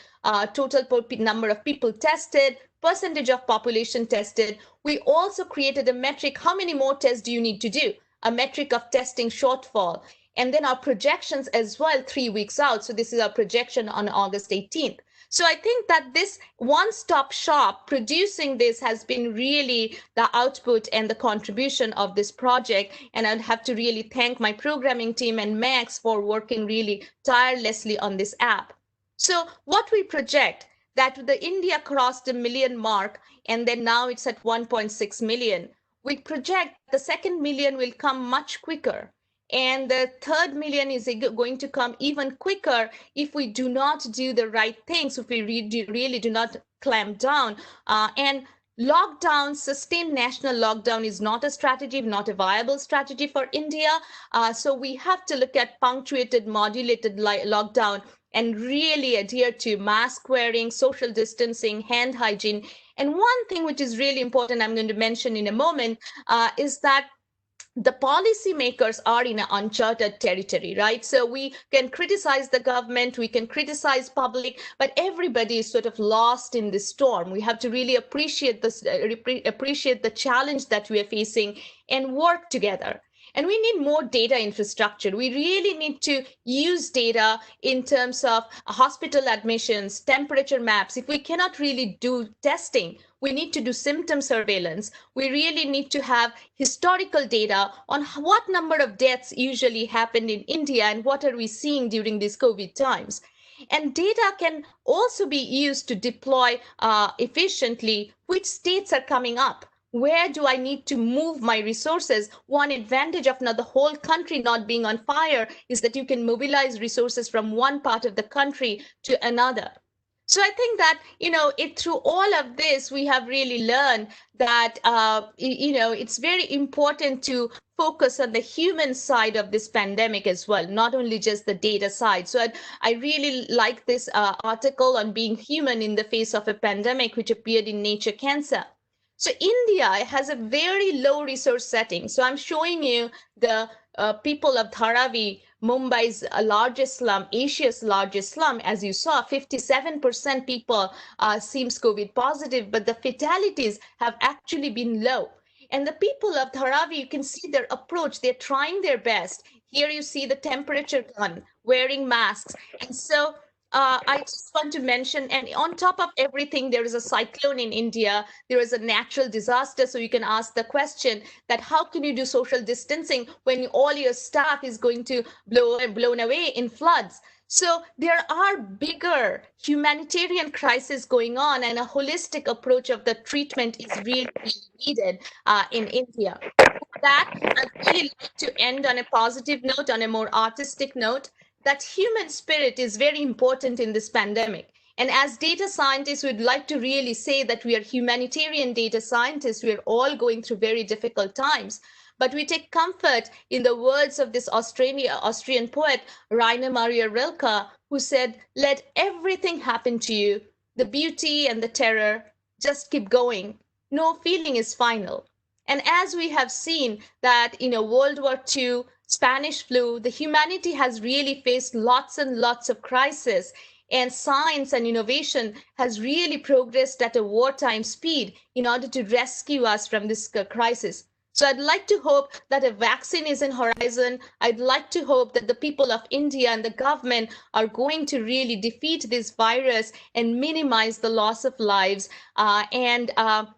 total number of people tested, percentage of population tested. We also created a metric, how many more tests do you need to do? A metric of testing shortfall. And then our projections as well, 3 weeks out. So this is our projection on August 18th. So I think that this one-stop shop producing this has been really the output and the contribution of this project. And I'd have to really thank my programming team and Max for working really tirelessly on this app. So what we project, that the India crossed the million mark, and then now it's at 1.6 million. We project the second million will come much quicker. And the third million is going to come even quicker if we do not do the right things, if we really do not clamp down. And lockdown, sustained national lockdown is not a strategy, not a viable strategy for India. So we have to look at punctuated, modulated lockdown and really adhere to mask wearing, social distancing, hand hygiene. And one thing which is really important, I'm going to mention in a moment, is that the policymakers are in an uncharted territory, right? So we can criticize the government, we can criticize public, but everybody is sort of lost in this storm. We have to really appreciate this, appreciate the challenge that we are facing and work together. And we need more data infrastructure. We really need to use data in terms of hospital admissions, temperature maps. If we cannot really do testing, we need to do symptom surveillance. We really need to have historical data on what number of deaths usually happened in India and what are we seeing during these COVID times. And data can also be used to deploy efficiently which states are coming up. where do I need to move my resources? One advantage of the whole country not being on fire is that you can mobilize resources from one part of the country to another. So I think that, through all of this, we have really learned that, it's very important to focus on the human side of this pandemic as well, not only just the data side. So I really like this article on being human in the face of a pandemic, which appeared in Nature Cancer. So India has a very low resource setting. So I'm showing you the people of Dharavi, Mumbai's largest slum, Asia's largest slum. As you saw, 57% people seems COVID positive, but the fatalities have actually been low. And the people of Dharavi, you can see their approach. They're trying their best. Here you see the temperature gun, wearing masks. And so I just want to mention, and on top of everything, there is a cyclone in India. There is a natural disaster. So you can ask the question that how can you do social distancing when all your staff is going to blown away in floods? So there are bigger humanitarian crises going on, and a holistic approach of the treatment is really, really needed in India. With that, I'd really like to end on a positive note, on a more artistic note, that human spirit is very important in this pandemic. And as data scientists, we'd like to really say that we are humanitarian data scientists. We're all going through very difficult times. But we take comfort in the words of this Austrian poet, Rainer Maria Rilke, who said, "Let everything happen to you, the beauty and the terror, just keep going. No feeling is final." And as we have seen that in World War II, Spanish flu, the humanity has really faced lots and lots of crises, and science and innovation has really progressed at a wartime speed in order to rescue us from this crisis. So I'd like to hope that a vaccine is in horizon. I'd like to hope that the people of India and the government are going to really defeat this virus and minimize the loss of lives. And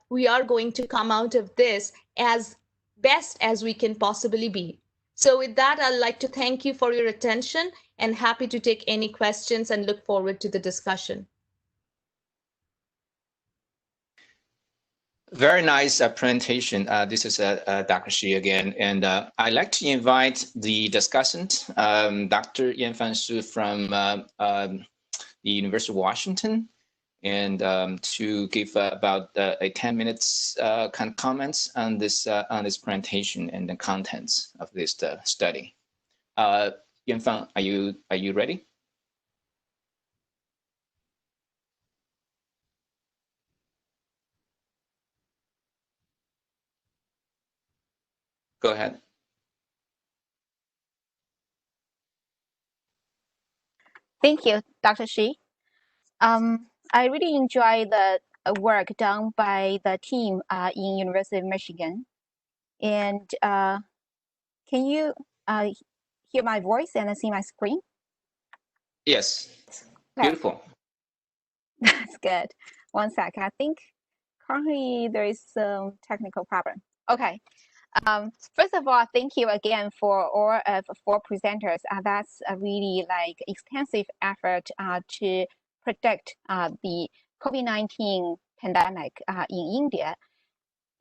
we are going to come out of this as best as we can possibly be. So with that, I'd like to thank you for your attention and happy to take any questions and look forward to the discussion.
Very nice presentation. This is Dr. Shi again, and I'd like to invite the discussant, Dr. Yanfan Su from the University of Washington, and to give about a 10 minutes kind of comments on this presentation and the contents of this study. Yanfan, are you ready? Go ahead.
Thank you, Dr. Shi. I really enjoy the work done by the team in University of Michigan. And can you hear my voice and see my screen?
Yes.
Okay.
Beautiful.
That's good. One sec. I think currently there is some technical problem. Okay. First of all, thank you again for all of 4 presenters. That's a really extensive effort to predict the COVID-19 pandemic in India.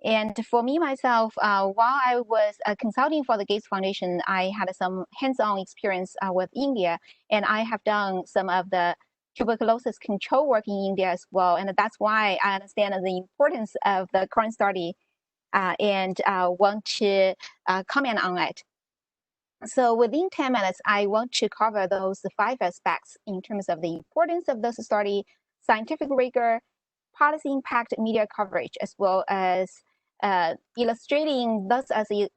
And for me myself, while I was consulting for the Gates Foundation, I had some hands-on experience with India, and I have done some of the tuberculosis control work in India as well. And that's why I understand the importance of the current study and want to comment on it. So within 10 minutes, I want to cover those 5 aspects in terms of the importance of this study, scientific rigor, policy impact, media coverage, as well as illustrating this as a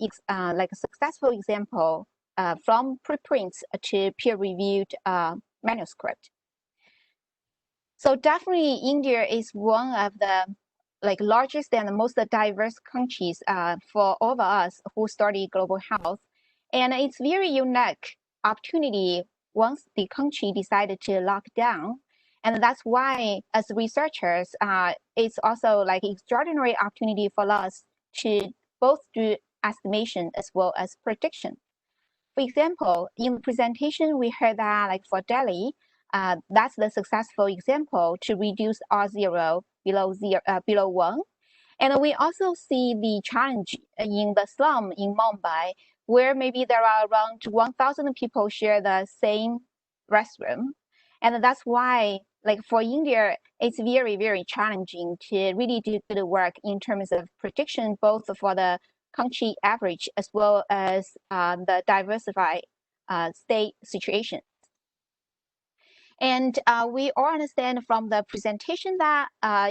successful example from preprints to peer-reviewed manuscript. So definitely India is one of the largest and most diverse countries for all of us who study global health. And it's very unique opportunity once the country decided to lock down. And that's why, as researchers, it's also extraordinary opportunity for us to both do estimation as well as prediction. For example, in the presentation, we heard that for Delhi, that's the successful example to reduce R0 below 1. And we also see the challenge in the slum in Mumbai, where maybe there are around 1,000 people share the same restroom. And that's why, like for India, it's very, very challenging to really do good work in terms of prediction, both for the country average as well as the diversified state situation. And we all understand from the presentation that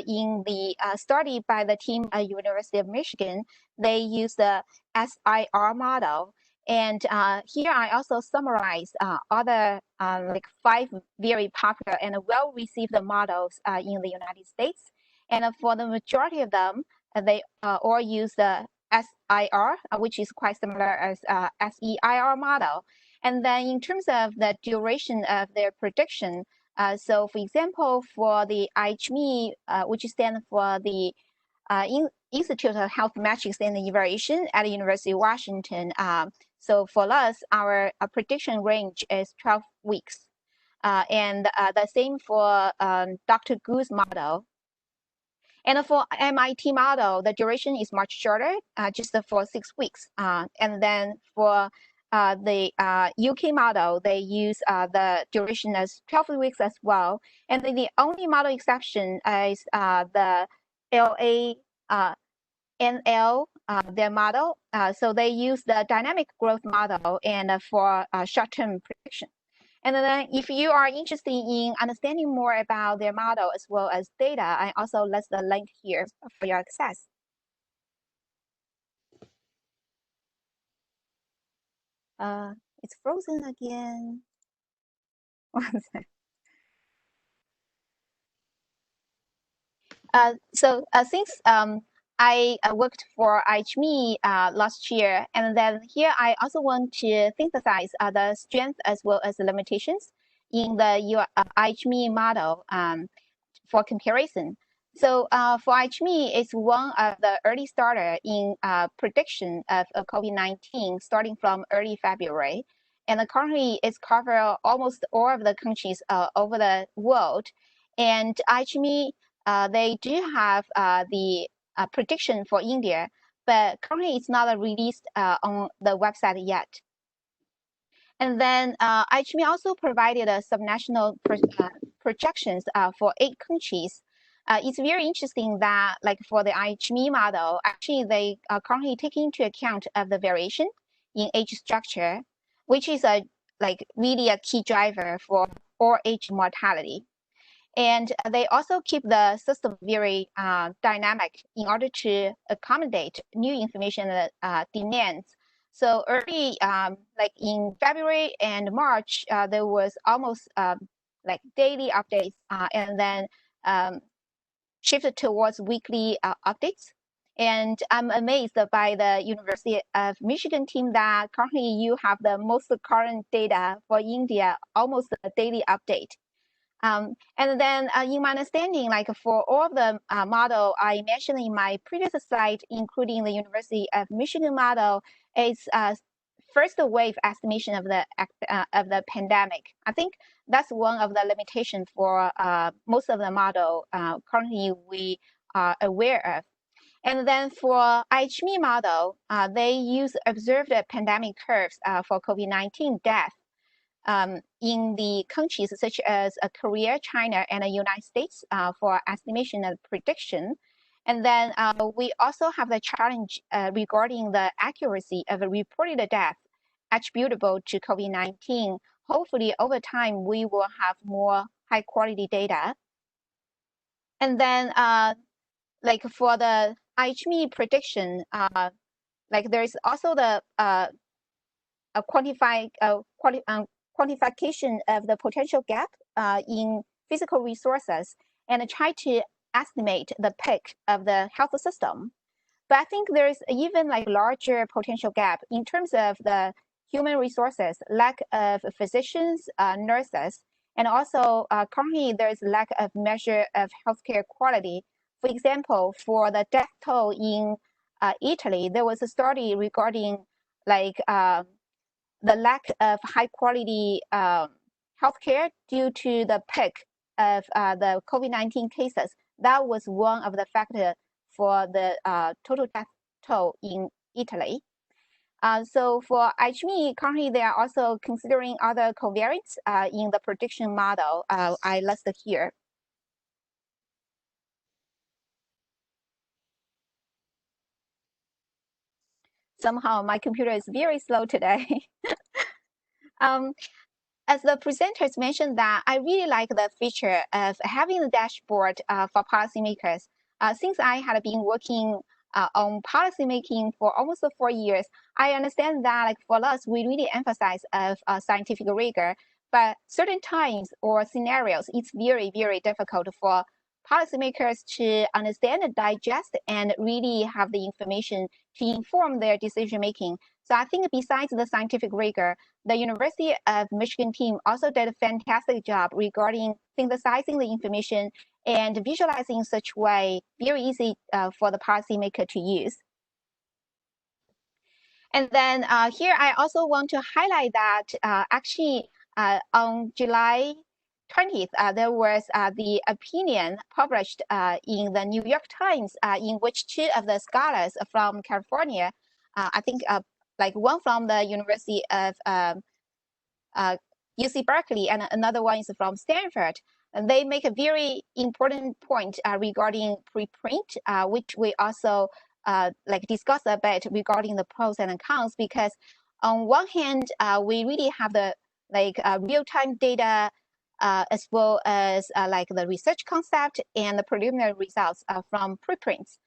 in the study by the team at University of Michigan, they use the SIR model. And here I also summarize other like 5 very popular and well-received models in the United States. And for the majority of them, they all use the SIR, which is quite similar as SEIR model. And then in terms of the duration of their prediction, so for example, for the IHME, which stands for the Institute of Health Metrics and Evaluation at the University of Washington. So for us, our prediction range is 12 weeks. And the same for Dr. Gu's model. And for MIT model, the duration is much shorter, just for 6 weeks. And then for the UK model, they use the duration as 12 weeks as well. And then the only model exception is the LA NL, their model. So they use the dynamic growth model and for short-term prediction. And then if you are interested in understanding more about their model as well as data, I also list the link here for your access. It's frozen again. One sec. So since I worked for IHME last year, and then here I also want to synthesize the strengths as well as the limitations in the IHME model for comparison. So for IHME, it's one of the early starter in prediction of COVID-19 starting from early February. And currently it's covered almost all of the countries over the world. And IHME, they do have the prediction for India, but currently it's not released on the website yet. And then IHME also provided a subnational projections for 8 countries. It's very interesting that, like for the IHME model, actually they are currently taking into account of the variation in age structure, which is really a key driver for all age mortality. And they also keep the system very dynamic in order to accommodate new information demands. So early, like in February and March, there was almost like daily updates and then shifted towards weekly updates. And I'm amazed by the University of Michigan team that currently you have the most current data for India, almost a daily update. And then in my understanding, like for all the model I mentioned in my previous slide, including the University of Michigan model, it's first wave estimation of the pandemic. I think that's one of the limitations for most of the model currently we are aware of. And then for IHME model, they use observed pandemic curves for COVID-19 death in the countries such as Korea, China, and the United States for estimation and prediction. And then we also have the challenge regarding the accuracy of a reported death attributable to COVID-19. Hopefully, over time, we will have more high quality data. And then like for the IHME prediction, like there's also the quantification of the potential gap in physical resources and try to estimate the peak of the health system. But I think there's even like larger potential gap in terms of the human resources, lack of physicians, nurses, and also currently there's lack of measure of healthcare quality. For example, for the death toll in Italy, there was a study regarding like the lack of high quality healthcare due to the peak of the COVID-19 cases. That was one of the factors for the total death toll in Italy. So for IHME, currently they are also considering other covariates in the prediction model I listed here. Somehow my computer is very slow today. As the presenters mentioned that I really like the feature of having the dashboard for policymakers. Since I had been working on policymaking for almost 4 years, I understand that like for us, we really emphasize of scientific rigor, but certain times or scenarios, it's very, very difficult for policymakers to understand, digest, and really have the information to inform their decision making. So I think besides the scientific rigor, the University of Michigan team also did a fantastic job regarding synthesizing the information and visualizing in such way, very easy for the policymaker to use. And then here I also want to highlight that actually on July 20th, there was the opinion published in the New York Times in which two of the scholars from California, I think like one from the University of UC Berkeley and another one is from Stanford. And they make a very important point regarding preprint, which we also like discuss a bit regarding the pros and cons, because on one hand, we really have the like real-time data as well as like the research concept and the preliminary results from preprints.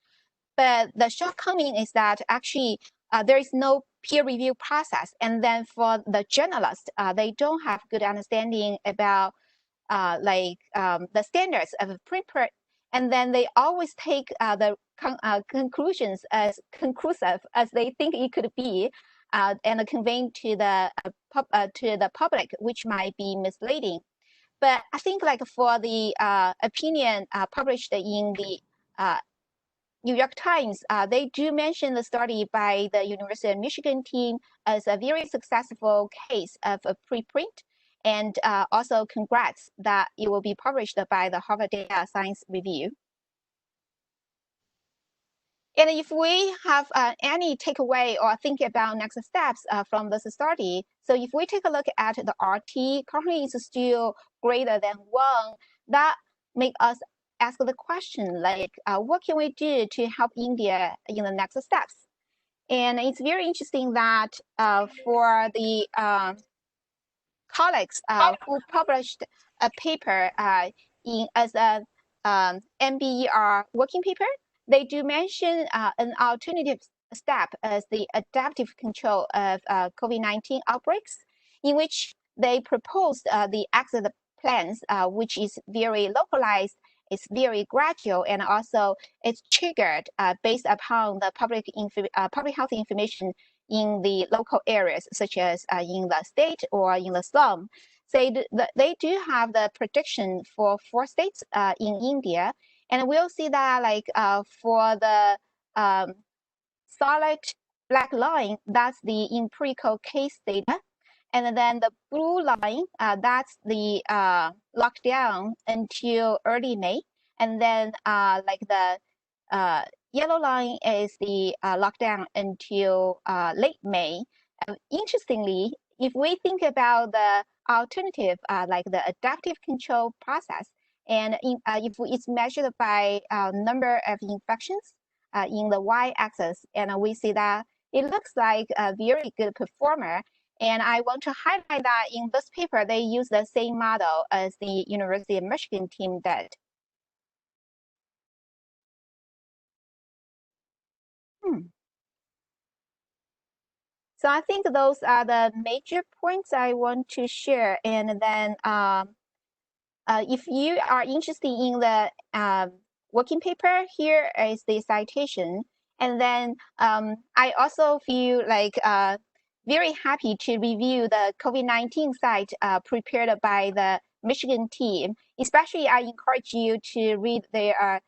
But the shortcoming is that actually there is no peer review process. And then for the journalists, they don't have good understanding about the standards of preprint. And then they always take the conclusions as conclusive as they think it could be, and conveying to the public, which might be misleading. But I think like for the opinion published in the New York Times, they do mention the study by the University of Michigan team as a very successful case of a preprint, and also congrats that it will be published by the Harvard Data Science Review. And if we have any takeaway or think about next steps from this study, so if we take a look at the RT, currently it's still greater than 1, that make us ask the question like, what can we do to help India in the next steps? And it's very interesting that for the colleagues who published a paper as a MBER working paper, they do mention an alternative step as the adaptive control of COVID-19 outbreaks, in which they proposed the exit plans, which is very localized, it's very gradual, and also it's triggered based upon the public health information in the local areas, such as in the state or in the slum. So they do have the prediction for 4 states in India, and we'll see that like for the solid black line, that's the empirical case data. And then the blue line, that's the lockdown until early May. And then like the yellow line is the lockdown until late May. Interestingly, if we think about the alternative, like the adaptive control process, and if it's measured by number of infections in the y-axis, and we see that it looks like a very good performer. And I want to highlight that in this paper, they use the same model as the University of Michigan team did. So I think those are the major points I want to share. And then if you are interested in the working paper, here is the citation. And then I also feel like very happy to review the COVID-19 site prepared by the Michigan team. Especially, I encourage you to read their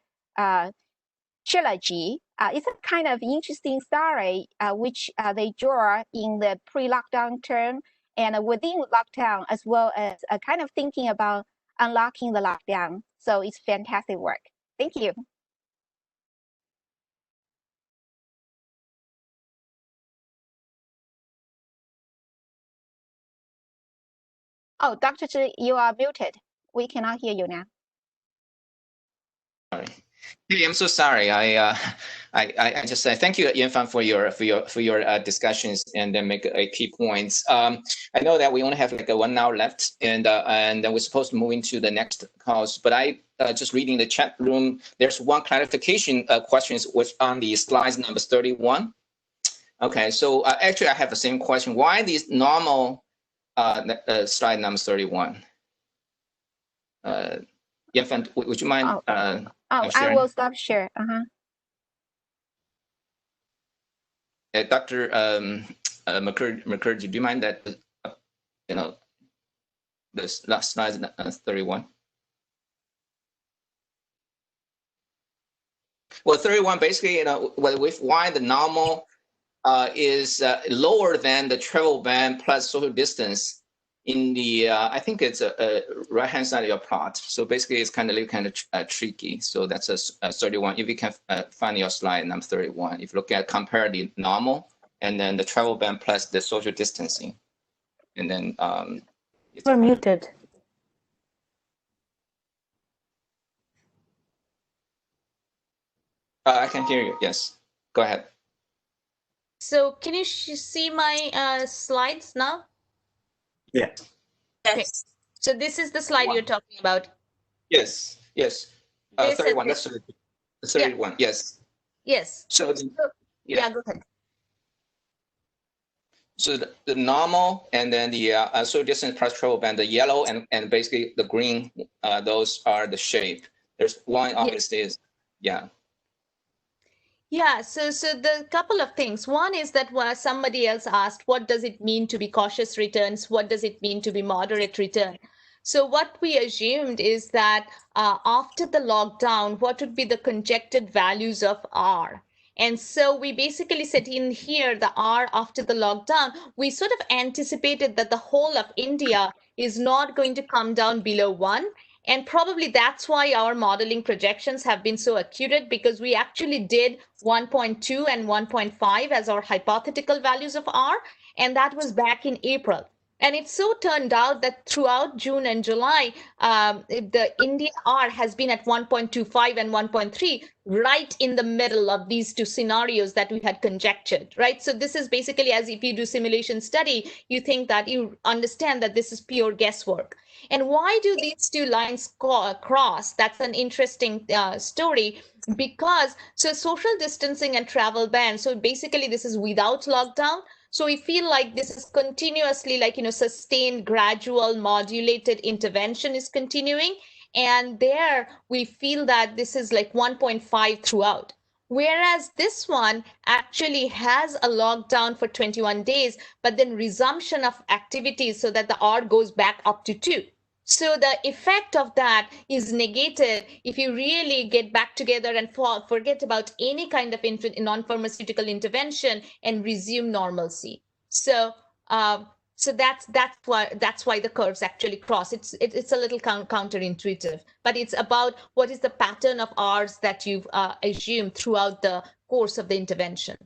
trilogy. It's a kind of interesting story which they draw in the pre-lockdown term and within lockdown, as well as kind of thinking about unlocking the lockdown. So it's fantastic work. Thank you. Oh, Dr. Zhi, you are muted. We cannot hear you now.
Sorry. Hey, I'm so sorry. I just thank you, Yanfan, for your discussions and then make key points. I know that we only have like 1 hour left, and then we're supposed to move into the next calls. But I just reading the chat room. There's one clarification questions which on the slides number 31. Okay, so actually I have the same question. Why these normal slide number 31? Yanfan, would you mind?
I will stop share.
Dr. Mukherjee, do you mind that, this last slide, 31? Well, 31, basically, with why the normal is lower than the travel ban plus social distance in the, I think it's a right-hand side of your plot. So basically, it's kind of tricky. So that's a 31. If you can find your slide number 31, if you look at compare the normal and then the travel ban plus the social distancing, and then
You're muted.
I can hear you. Yes, go ahead.
So can you see my slides now?
Yeah.
Okay. So this is the slide you're talking about.
Yes. 31. That's 31.
Yeah.
Yes.
Yes.
So
yeah, go ahead.
So the normal and then the social distance plus travel band, the yellow and basically the green, those are the shape. There's one obviously is, yeah.
Yeah, so the couple of things. One is that somebody else asked, what does it mean to be cautious returns? What does it mean to be moderate return? So what we assumed is that after the lockdown, what would be the conjectured values of R? And so we basically set in here the R after the lockdown. We sort of anticipated that the whole of India is not going to come down below 1. And probably that's why our modeling projections have been so accurate, because we actually did 1.2 and 1.5 as our hypothetical values of R. And that was back in April. And it so turned out that throughout June and July, the India R has been at 1.25 and 1.3, right in the middle of these two scenarios that we had conjectured, right? So this is basically, as if you do simulation study, you think that you understand that this is pure guesswork. And why do these two lines cross? That's an interesting story, because so social distancing and travel ban. So basically this is without lockdown. So we feel like this is continuously sustained, gradual, modulated intervention is continuing. And there we feel that this is like 1.5 throughout. Whereas this one actually has a lockdown for 21 days, but then resumption of activities so that the R goes back up to 2. So the effect of that is negated if you really get back together and forget about any kind of non-pharmaceutical intervention and resume normalcy. So that's why the curves actually cross. It's a little counterintuitive, but it's about what is the pattern of R's that you've assumed throughout the course of the intervention.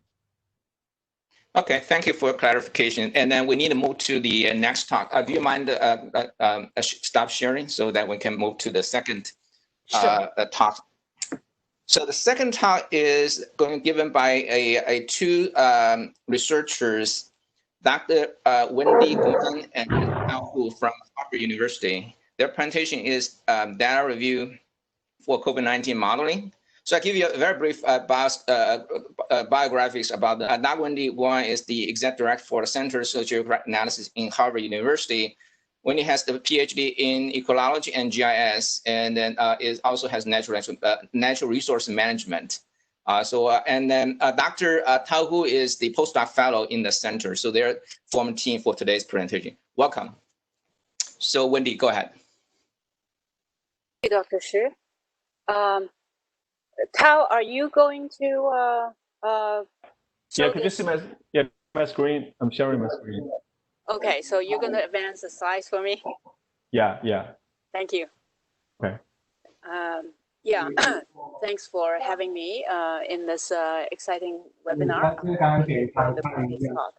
Okay, thank you for clarification. And then we need to move to the next talk. Do you mind stop sharing so that we can move to the second talk? So the second talk is given by two researchers, Dr. Wendy Guan and Tao Hu from Harvard University. Their presentation is data review for COVID-19 modeling. So I give you a very brief biographies about Dr. Wendy Guan is the executive director for the Center of Sociographic Analysis in Harvard University. Wendy has the PhD in ecology and GIS, and then also has natural resource management. And then Dr. Tao Hu is the postdoc fellow in the center. So they're forming team for today's presentation. Welcome. So Wendy, go ahead.
Thank you, Dr. Shi. Tao, are you going to
yeah, could you see my screen? I'm sharing my screen.
Okay, so you're going to advance the slides for me?
Yeah.
Thank you.
Okay.
Yeah, thanks for having me in this exciting webinar. The previous talk.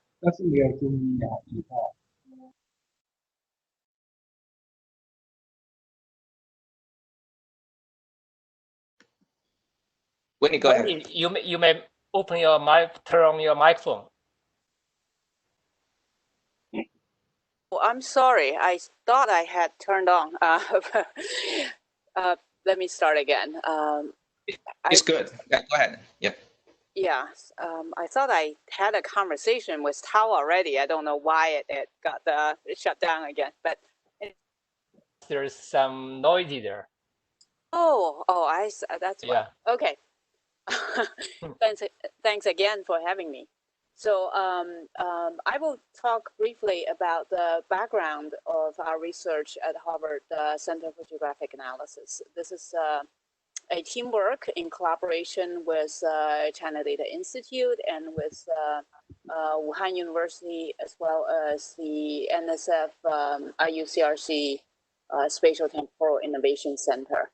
Winnie, go ahead.
You may open your mic, turn on your microphone.
Oh, I'm sorry. I thought I had turned on. Let me start again.
It's good. Yeah, go ahead. Yeah.
Yeah, I thought I had a conversation with Tao already. I don't know why it got shut down again. But
There's some noisy there.
that's why. Yeah. Okay. Thanks again for having me. So I will talk briefly about the background of our research at Harvard Center for Geographic Analysis. This is a teamwork in collaboration with China Data Institute and with Wuhan University, as well as the NSF IUCRC Spatial Temporal Innovation Center,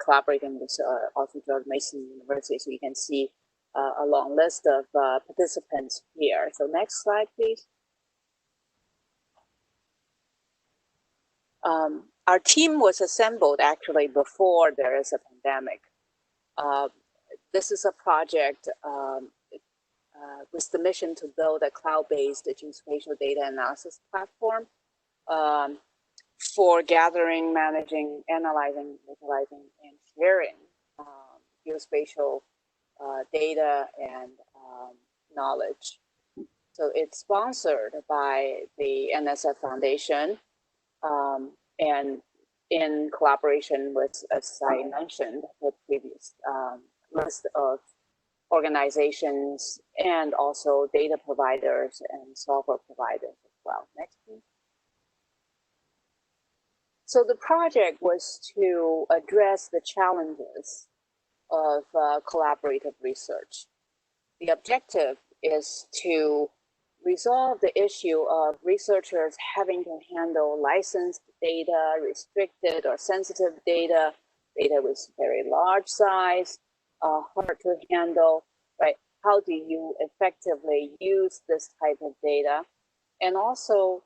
collaborating with also George Mason University. So you can see a long list of participants here. So next slide, please. Our team was assembled actually before there is a pandemic. This is a project with the mission to build a cloud-based geospatial data analysis platform for gathering, managing, analyzing, visualizing, and sharing geospatial data and knowledge. So it's sponsored by the NSF Foundation and in collaboration with, as I mentioned, the previous list of organizations and also data providers and software providers as well. Next, please. So the project was to address the challenges of collaborative research. The objective is to resolve the issue of researchers having to handle licensed data, restricted or sensitive data, data with very large size, hard to handle, right? How do you effectively use this type of data? And also,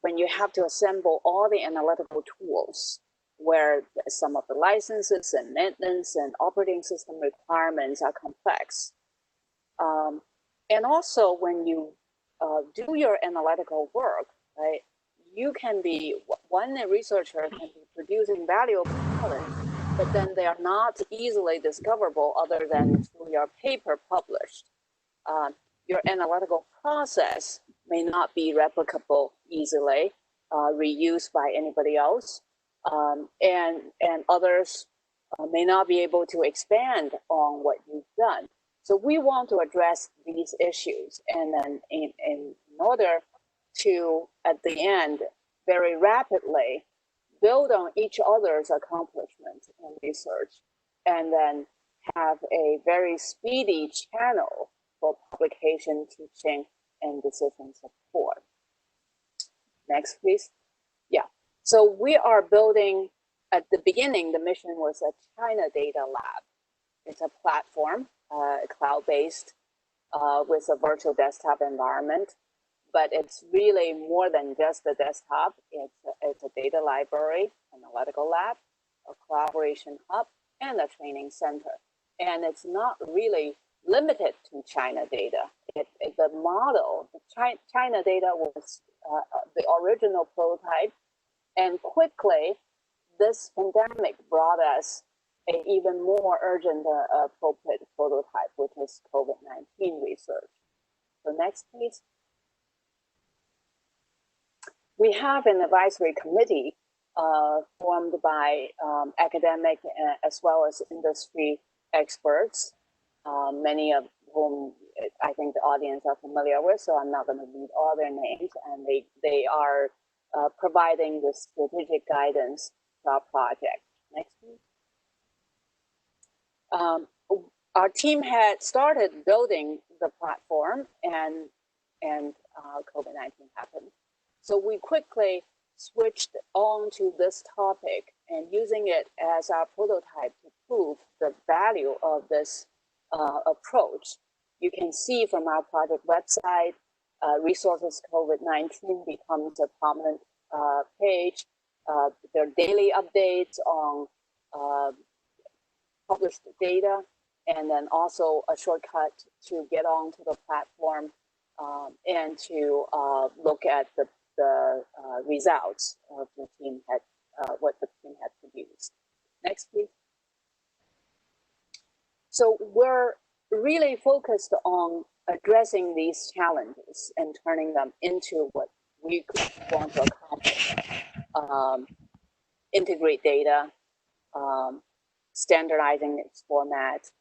when you have to assemble all the analytical tools, where some of the licenses and maintenance and operating system requirements are complex. And also when you do your analytical work, right, you can be, one researcher can be producing valuable knowledge, but then they are not easily discoverable other than through your paper published. Your analytical process may not be replicable easily, reused by anybody else. And others may not be able to expand on what you've done. So we want to address these issues, and then in order to, at the end, very rapidly build on each other's accomplishments in research, and then have a very speedy channel for publication, teaching, and decision support. Next, please. Yeah. So we are building, at the beginning, the mission was a China Data Lab. It's a platform, cloud-based, with a virtual desktop environment, but it's really more than just a desktop. It's a data library, analytical lab, a collaboration hub, and a training center. And it's not really limited to China data. The model, the China data was the original prototype, and quickly, this pandemic brought us an even more urgent appropriate prototype, which is COVID-19 research. So next, please. We have an advisory committee formed by academic as well as industry experts, many of whom I think the audience are familiar with, so I'm not going to read all their names, and they are providing the strategic guidance to our project. Next, please. Our team had started building the platform, and COVID-19 happened. So we quickly switched on to this topic and using it as our prototype to prove the value of this approach. You can see from our project website, resources COVID-19 becomes a prominent page. There are daily updates on publish the data, and then also a shortcut to get onto the platform and to look at the results of the team had, what the team had produced. Next, please. So we're really focused on addressing these challenges and turning them into what we want to accomplish. Integrate data, standardizing its format,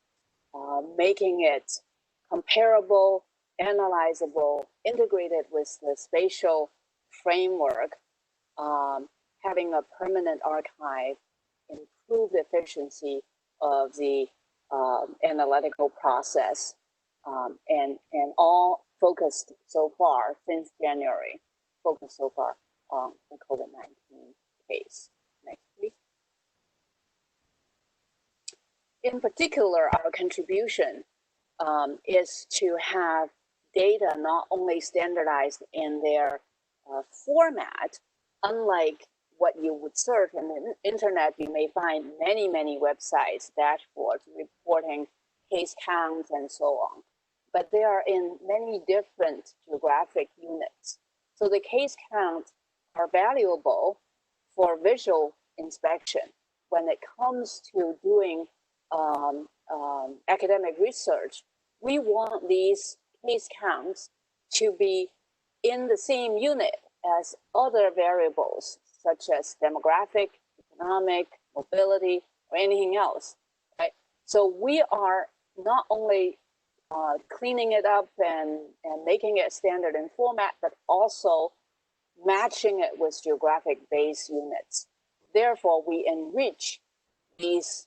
making it comparable, analyzable, integrated with the spatial framework, having a permanent archive, improve the efficiency of the analytical process, and all focused so far since January, focused so far on the COVID-19 case. Next, please. In particular, our contribution is to have data not only standardized in their format, unlike what you would search on the internet, you may find many, many websites, dashboards, reporting case counts, and so on. But they are in many different geographic units. So the case counts are valuable for visual inspection. When it comes to doing academic research, we want these case counts to be in the same unit as other variables, such as demographic, economic, mobility, or anything else, right? So we are not only cleaning it up and making it standard in format, but also matching it with geographic base units. Therefore, we enrich these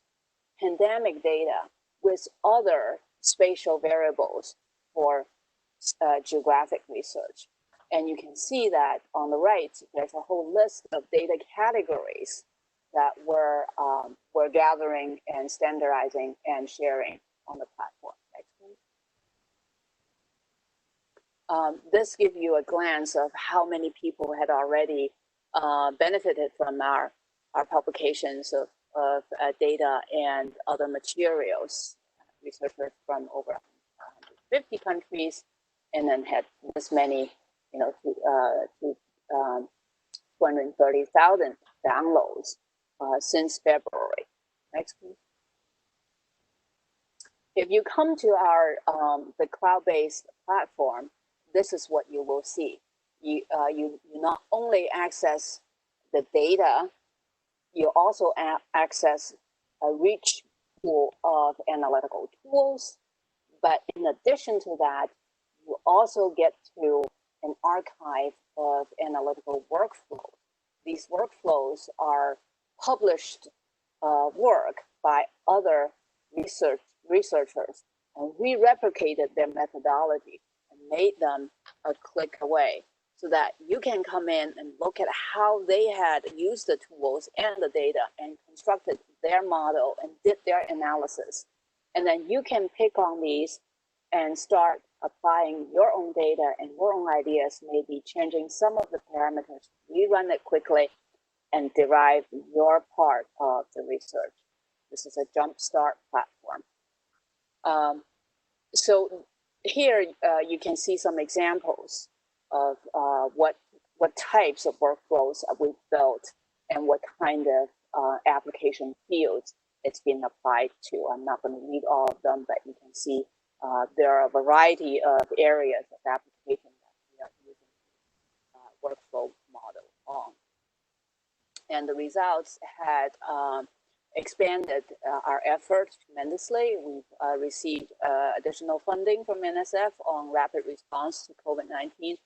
pandemic data with other spatial variables for geographic research. And you can see that on the right, there's a whole list of data categories that we're gathering and standardizing and sharing on the platform. Next, please. This gives you a glance of how many people had already benefited from our publications of data and other materials. Researchers from over 150 countries, and then had this many, 230,000 downloads since February. Next, please. If you come to our the cloud-based platform, this is what you will see. You not only access the data, you also access a rich pool of analytical tools, but in addition to that, you also get to an archive of analytical workflows. These workflows are published work by other researchers, and we replicated their methodology and made them a click away, so that you can come in and look at how they had used the tools and the data and constructed their model and did their analysis. And then you can pick on these and start applying your own data and your own ideas, maybe changing some of the parameters, rerun it quickly, and derive your part of the research. This is a jumpstart platform. So here you can see some examples of what types of workflows we've built and what kind of application fields it's been applied to. I'm not going to read all of them, but you can see there are a variety of areas of application that we are using workflow model on. And the results had expanded our efforts tremendously. We've received additional funding from NSF on rapid response to COVID-19.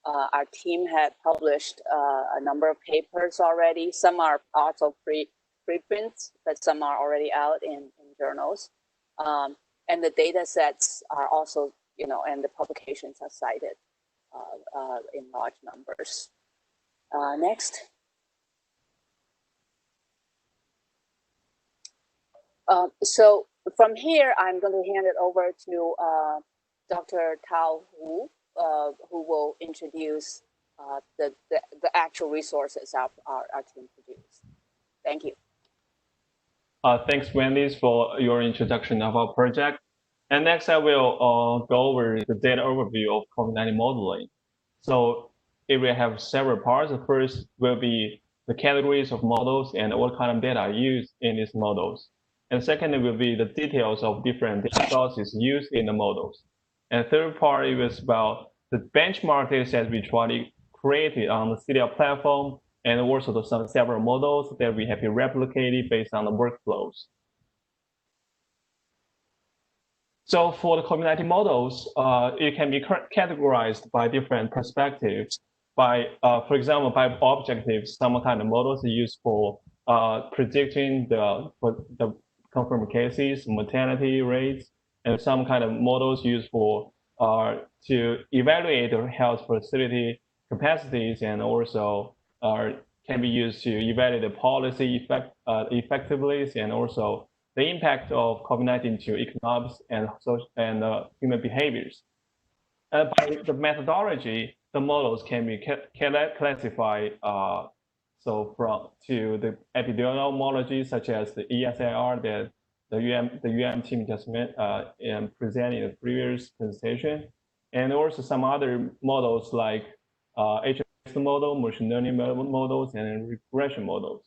Our team had published a number of papers already. Some are also preprints, but some are already out in journals. And the data sets are also, and the publications are cited in large numbers. Next. So from here, I'm going to hand it over to Dr. Tao Wu, who will introduce the actual resources our team produced. Thank you.
Thanks, Wendy, for your introduction of our project. And next, I will go over the data overview of COVID-19 modeling. So it will have several parts. The first will be the categories of models and what kind of data are used in these models. And second, it will be the details of different data sources used in the models. And third part is about the benchmark data sets we try to create on the Theta platform, and also several models that we have been replicated based on the workflows. So for the COVID-19 models, it can be categorized by different perspectives. By, for example, by objectives, some kind of models are used for predicting the confirmed cases, mortality rates, and some kind of models used for to evaluate the health facility capacities, and also can be used to evaluate the policy effectiveness, and also the impact of COVID-19 to economics and social and human behaviors. By the methodology, the models can be classified to the epidemiology, such as the ESIR that the UM team just presented in the previous presentation, and also some other models like HS model, machine learning models, and regression models.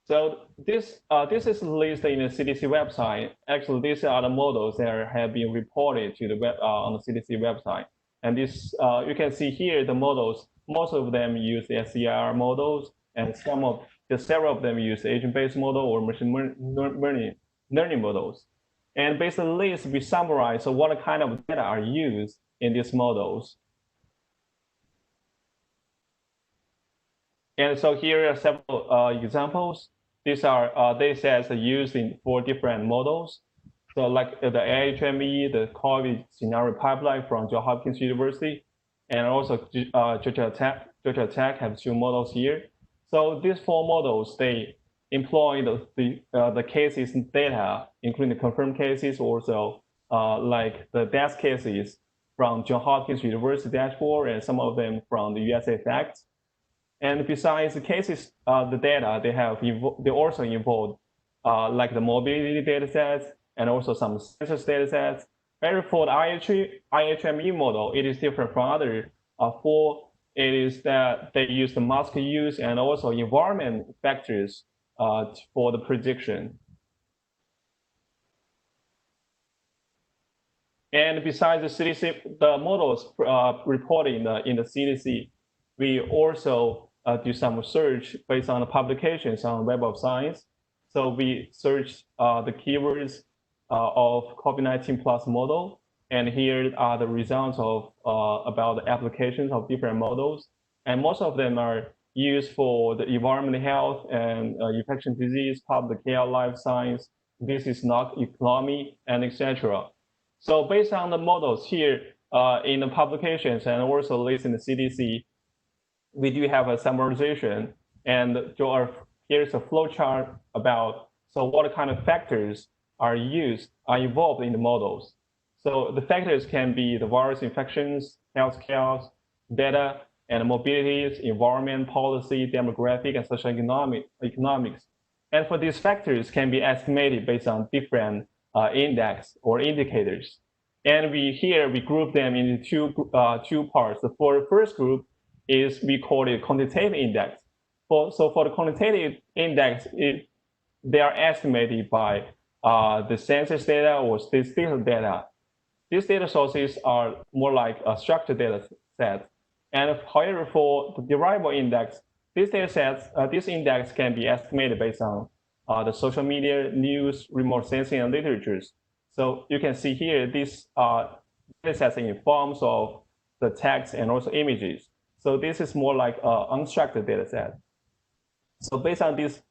So this is listed in the CDC website. Actually, these are the models that have been reported to the on the CDC website. And this you can see here the models. Most of them use the SCR models, and several of them use agent-based model or machine learning models. And based on this, we summarize what kind of data are used in these models. And so here are several examples. These are data sets used for different models. So like the AHME, the COVID scenario pipeline from Johns Hopkins University, and also Georgia Tech have two models here. So these four models, they employ the cases data, including the confirmed cases, also like the death cases from Johns Hopkins University dashboard, and some of them from the USA Facts. And besides the cases, the data they also involve like the mobility data sets and also some census data sets. And for the IHME model, it is different from other four. It is that they use the mask use and also environment factors for the prediction. And besides the CDC, the models reported in the CDC, we also do some research based on the publications on Web of Science. So we search the keywords of COVID-19 plus model, and here are the results of about the applications of different models. And most of them are used for the environmental health and infection disease, public health, life science, business, economy, and etc. So based on the models here in the publications and also listed in the CDC, we do have a summarization, and here's a flow chart about what kind of factors are involved in the models. So the factors can be the virus infections, healthcare, data, and mobilities, environment, policy, demographic, and social economics. And for these factors can be estimated based on different index or indicators. And we group them into two parts. For the first group is we call it quantitative index. So for the quantitative index, they are estimated by the census data or statistical data. These data sources are more like a structured data set. And however, for the derivable index, these data sets, this index can be estimated based on the social media, news, remote sensing, and literatures. So you can see here, these data sets in forms of the text and also images. So this is more like an unstructured data set. So based on these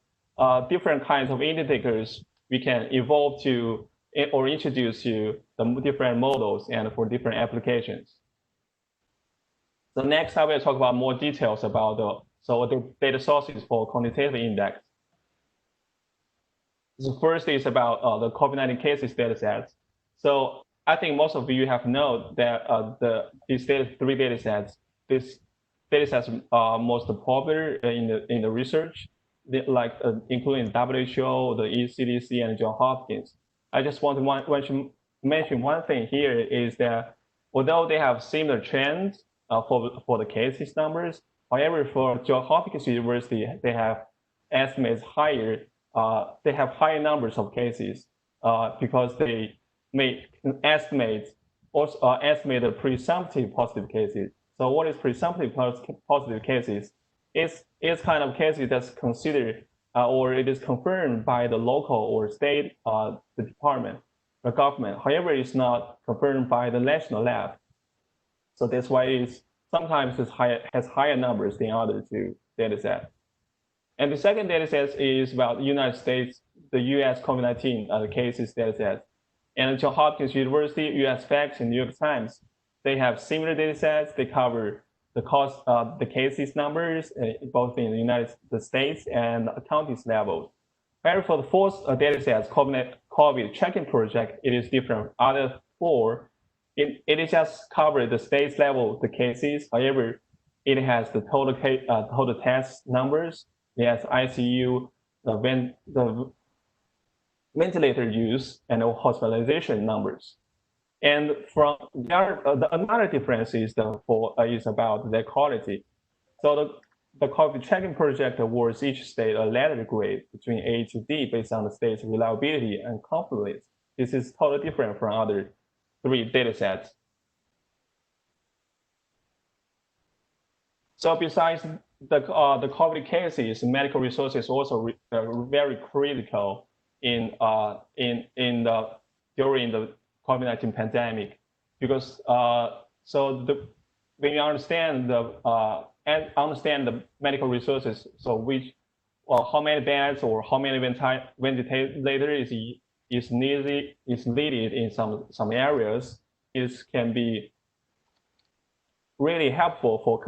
different kinds of indicators, we can evolve to or introduce to the different models and for different applications. So next, I will talk about more details about the data sources for quantitative index. So first is about the COVID-19 cases data sets. So I think most of you have known that these three data sets, these data sets are most popular in the research. including WHO, the ECDC, and Johns Hopkins. I just want to mention one thing here is that although they have similar trends for the cases numbers, however, for Johns Hopkins University, they have estimates higher. They have higher numbers of cases because they may estimate the presumptive positive cases. So what is presumptive positive cases? It's kind of cases that's considered or it is confirmed by the local or state the department, the government. However, it's not confirmed by the national lab. So that's why sometimes has higher numbers than other two data sets. And the second data set is about the United States, the US COVID-19 cases data set. And Johns Hopkins University, US Facts, and New York Times, they have similar data sets. They cover the cases numbers, both in the United States and counties levels. However, for the fourth data set, COVID tracking project, it is different. Other four, it is just cover the states level, the cases. However, it has the total test numbers. It has ICU, the ventilator use, and hospitalization numbers. And from there, another difference is about their quality. So the COVID tracking project awards each state a letter grade between A to D based on the state's reliability and confidence. This is totally different from other three data sets. So besides the COVID cases, medical resources also very critical during the COVID-19 pandemic, because when you understand the medical resources, so how many beds or how many ventilators is needed in some areas, it can be really helpful for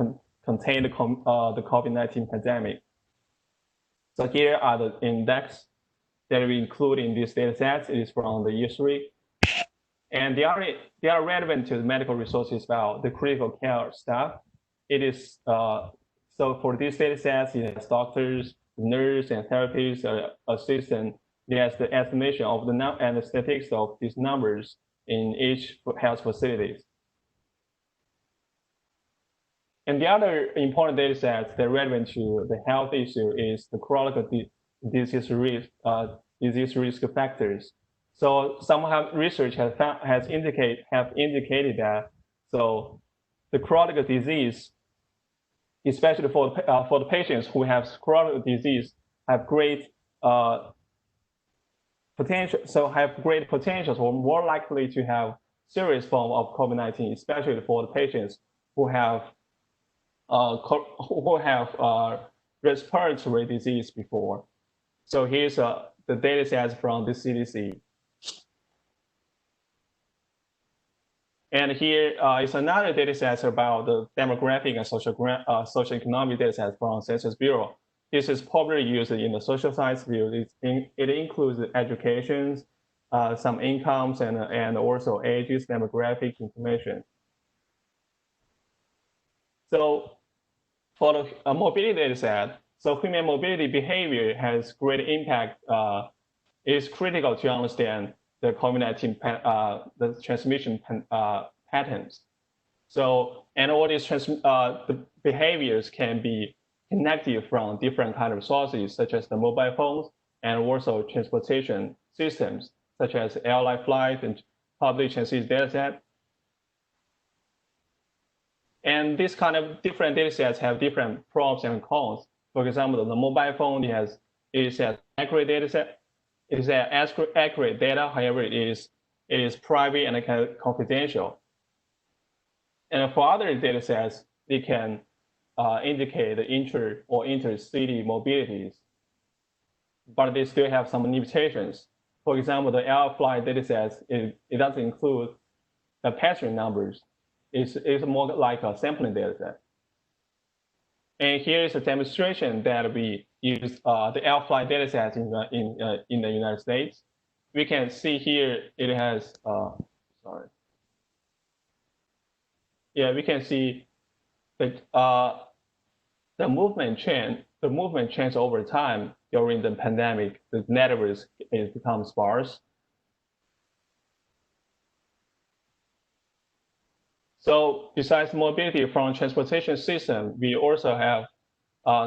contain the COVID-19 pandemic. So here are the index that we include in this data set. It is from the year 3. And they are relevant to the medical resources about the critical care staff. It is, so for these data sets, it has doctors, nurse, and therapists, assistant. It has the estimation of and the statistics of these numbers in each health facilities. And the other important data sets that are relevant to the health issue is the chronic disease risk factors. So some research has indicated that the chronic disease, especially for the patients who have chronic disease, have great potential. So have great potentials or more likely to have serious form of COVID-19, especially for the patients who have respiratory disease before. So here's the data sets from the CDC. And here is another data set about the demographic and socioeconomic data sets from Census Bureau. This is popularly used in the social science field. It includes education, some incomes, and also ages, demographic information. So for the mobility data set, so human mobility behavior has great impact. It is critical to understand the COVID-19 the transmission patterns. So, and all these the behaviors can be connected from different kind of sources, such as the mobile phones and also transportation systems, such as airline flights and public transit data set. And this kind of different data sets have different pros and cons. For example, the mobile phone has accurate data set. It is accurate data, however, it is private and confidential. And for other data sets, they can indicate the inter or intercity mobilities, but they still have some limitations. For example, the air flight data sets, it doesn't include the passenger numbers. It's more like a sampling data set. And here is a demonstration that we use the air flight data sets in the United States. We can see here it has, we can see the the movement change over time during the pandemic. The networks become sparse. So besides mobility from transportation system, we also have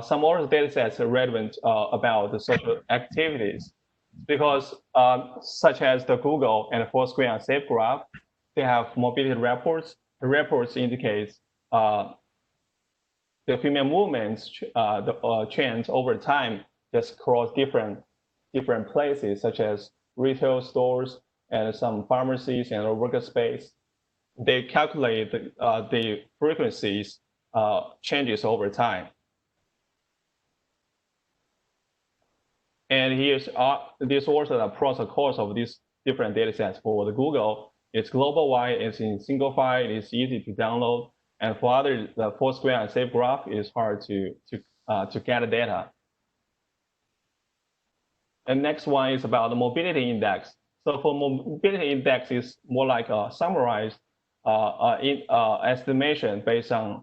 some other data sets relevant about the social activities, because such as the Google and Foursquare and SafeGraph, they have mobility reports. The reports indicates the human movements change over time, just across different places, such as retail stores and some pharmacies and workspace. They calculate the frequencies changes over time. And here's this also the pros and cons of these different data sets. For the Google, it's global-wide, it's in single file, it's easy to download. And for others, the Foursquare and SafeGraph is hard to get the data. And next one is about the mobility index. So for mobility index is more like a summarized estimation based on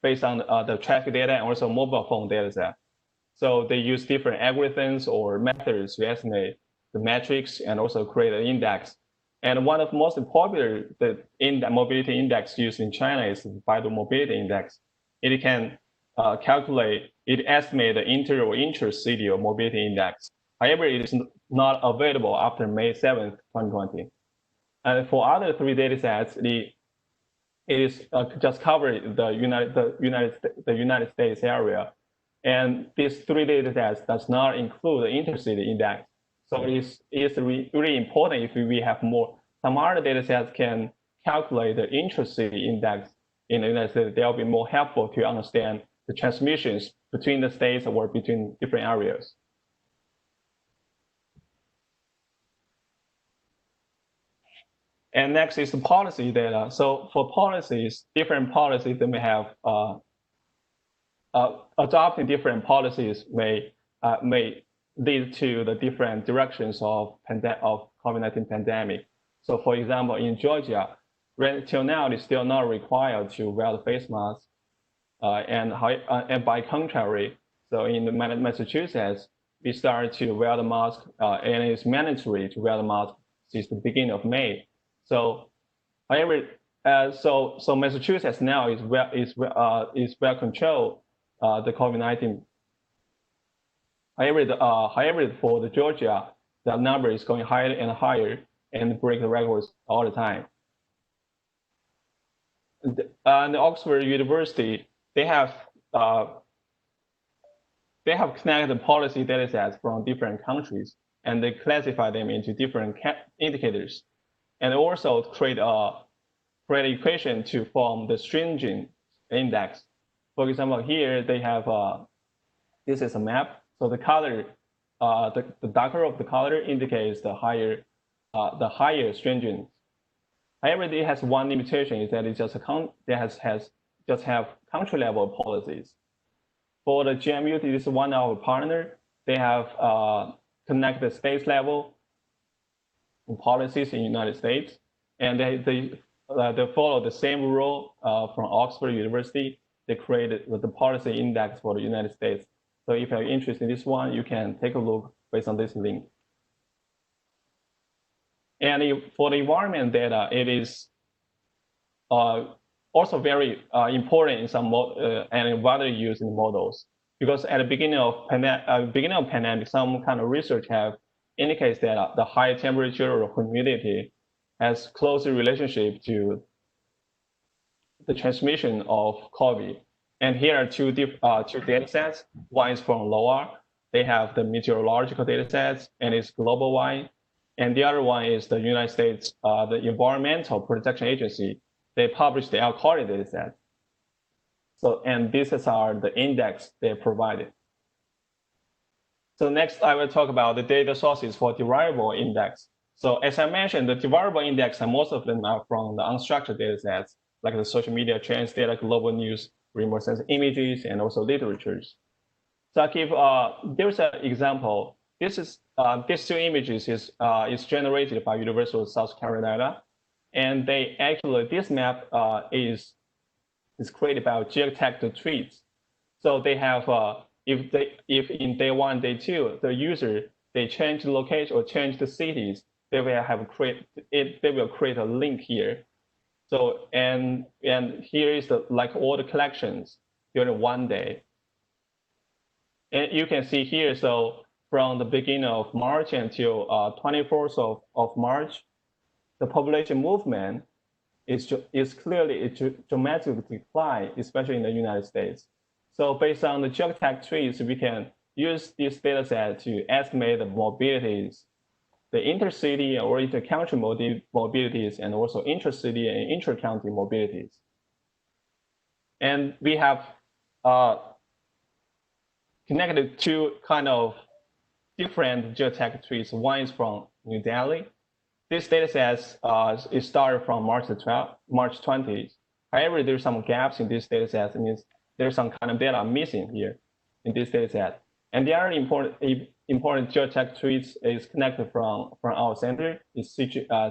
the traffic data and also mobile phone data set. So they use different algorithms or methods to estimate the metrics and also create an index. And one of the most popular mobility index used in China is the Baidu Mobility Index. It can estimate the inter or intra-city mobility index. However, it is not available after May 7th, 2020. And for other three data sets, it is just covered the United States area. And these three data sets does not include the intercity index. So it's really important if we have more. Some other data sets can calculate the intracity index in the United States. They'll be more helpful to understand the transmissions between the states or between different areas. And next is the policy data. So for policies, different policies that may have adopting different policies may lead to the different directions of COVID-19 pandemic. So for example, in Georgia, till now, it's still not required to wear the face mask. And by contrary, so in Massachusetts, we started to wear the mask, and it's mandatory to wear the mask since the beginning of May. So, however, so Massachusetts now is well controlled the COVID-19. However, for the Georgia, the number is going higher and higher and break the records all the time. And Oxford University, they have connected policy data sets from different countries, and they classify them into different indicators, and also create an equation to form the stringent index. For example, here they have this is a map. So the color, the darker of the color indicates the higher stringent. However, it has one limitation, is that it just have country level policies. For the GMU, this is one of our partner. They have connected state level policies in the United States, and they follow the same rule from Oxford University. They created the policy index for the United States. So if you're interested in this one, you can take a look based on this link. And for the environment data, it is also very important in some and widely used in models, because at the beginning of pandemic, some kind of research have indicates that the high temperature or humidity has close relationship to the transmission of COVID. And here are two data sets. One is from LOAR. They have the meteorological data sets, and it's global wide. And the other one is the United States, the Environmental Protection Agency. They publish the air quality data set. So, and these are the index they provided. So next, I will talk about the data sources for derivable index. So as I mentioned, the derivable index, and most of them are from the unstructured data sets, like the social media trends data, global news, remote sensing images, and also literatures. So I give there's an example. This is these two images is generated by University of South Carolina, and they actually this map is created by geotagged tweets. So they have, if in day 1, day 2, the user, they change the location or change the cities, they will create a link here. So, and here is like all the collections during 1 day. And you can see here, so from the beginning of March until 24th of March, the population movement is clearly a dramatic decline, especially in the United States. So based on the geotech trees, we can use this data set to estimate the mobilities, the intercity or intercountry mobilities, and also intracity and intra-county mobilities. And we have connected two kind of different geotech trees. One is from New Delhi. This data set is started from March 20th. However, there's some gaps in this data set. It means there's some kind of data missing here in this data set. And the other important geotech trees is connected from our center. It's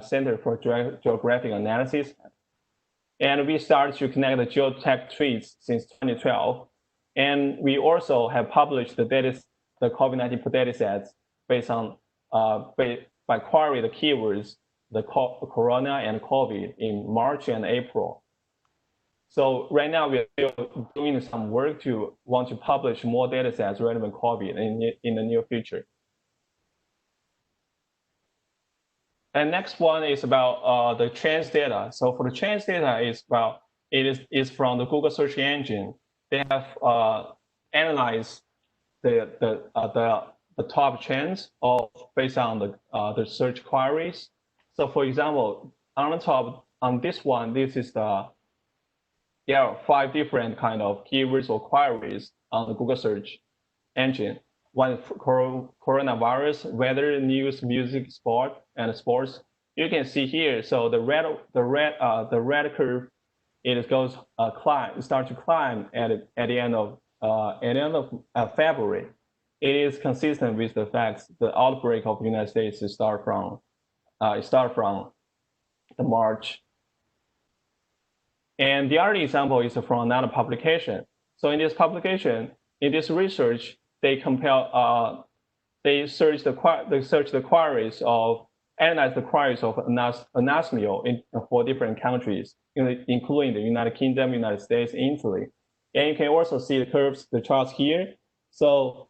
Center for Geographic Analysis. And we started to connect the geotech trees since 2012. And we also have published the COVID-19 data sets based on by query the keywords, the corona and COVID in March and April. So right now we are still doing some work to want to publish more data sets relevant COVID in the near future. And next one is about the trends data. So for the trends data, it is from the Google search engine. They have analyzed the top trends based on the search queries. So for example, on the top, on this one, this is there are 5 different kind of keywords or queries on the Google search engine. One, coronavirus, weather, news, music, sport, and sports. You can see here. So the red curve, it goes start to climb at the end of February. It is consistent with the facts. The outbreak of the United States start from the March. And the other example is from another publication. So in this publication, in this research, they they search the queries of analyze the queries of anosmia for different countries, including the United Kingdom, United States, and Italy. And you can also see the curves, the charts here. So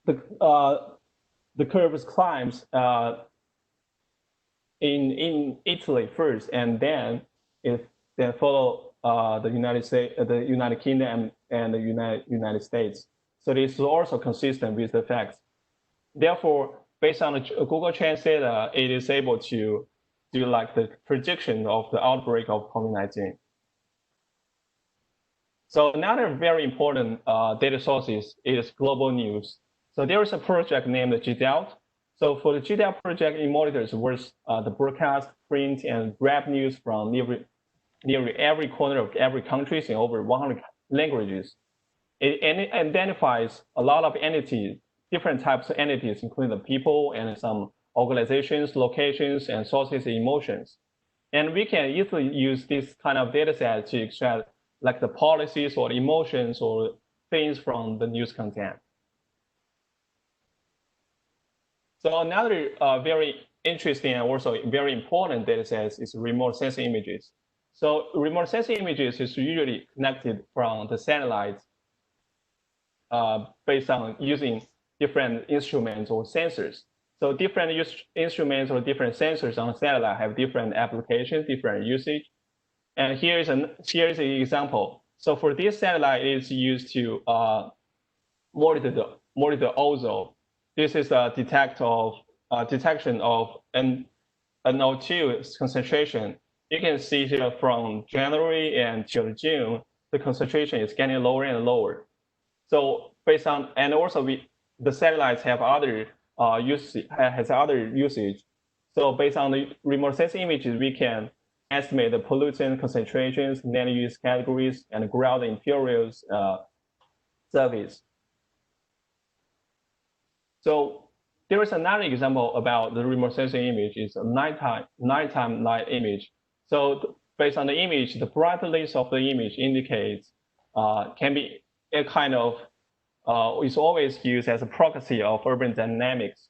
the curves climbs in Italy first, and then follow the United States, the United Kingdom, and the United States. So this is also consistent with the facts. Therefore, based on the Google Trends data, it is able to do like the prediction of the outbreak of COVID-19. So another very important data sources is global news. So there is a project named GDELT. So for the GDELT project, it monitors the broadcast, print, and grab news from nearly every corner of every country in over 100 languages. It identifies a lot of entities, different types of entities, including the people and some organizations, locations, and sources and emotions. And we can easily use this kind of data set to extract like the policies or emotions or things from the news content. So another very interesting and also very important data set is remote sensing images. So remote sensing images is usually connected from the satellites based on using different instruments or sensors. So different instruments or different sensors on the satellite have different applications, different usage. And here's an example. So for this satellite, it's used to monitor the ozone. This is a detection of an NO2 concentration. You can see here from January until June, the concentration is getting lower and lower. So based on, and also the satellites have other usage. So based on the remote sensing images, we can estimate the pollutant concentrations, land use categories, and ground imperials surveys. So there is another example about the remote sensing image. It's a nighttime light image. So based on the image, the brightness of the image indicates can be a kind of is always used as a proxy of urban dynamics.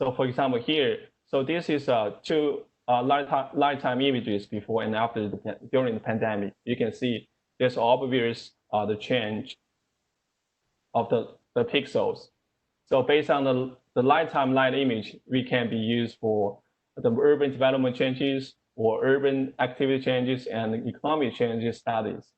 So for example, here, so this is two lifetime images before and after during the pandemic. You can see there's obvious the change of the pixels. So based on the lifetime light image, we can be used for the urban development changes or urban activity changes and economic changes studies.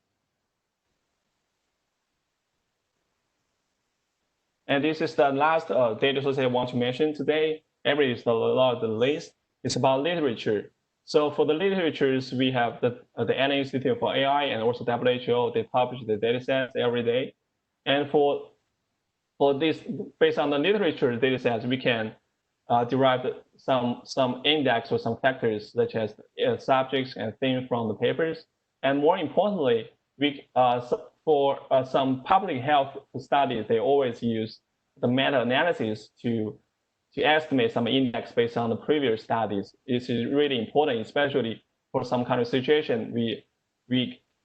And this is the last data source I want to mention today. Every is the list. It's about literature. So for the literatures, we have the Anna Institute for AI and also WHO. They publish the data sets every day. And for this, based on the literature data sets, we can derive some index or some factors such as subjects and themes from the papers. And more importantly, for some public health studies, they always use the meta-analysis to estimate some index based on the previous studies. This is really important, especially for some kind of situation we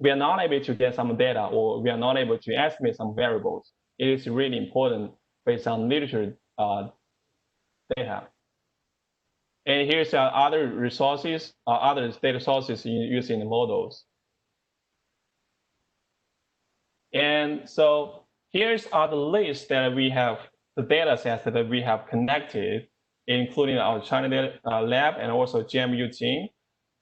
are not able to get some data or we are not able to estimate some variables. It is really important based on literature data. And here's other resources, other data sources using the models. And so here's the list that we have, the data sets that we have connected, including our China lab and also GMU team.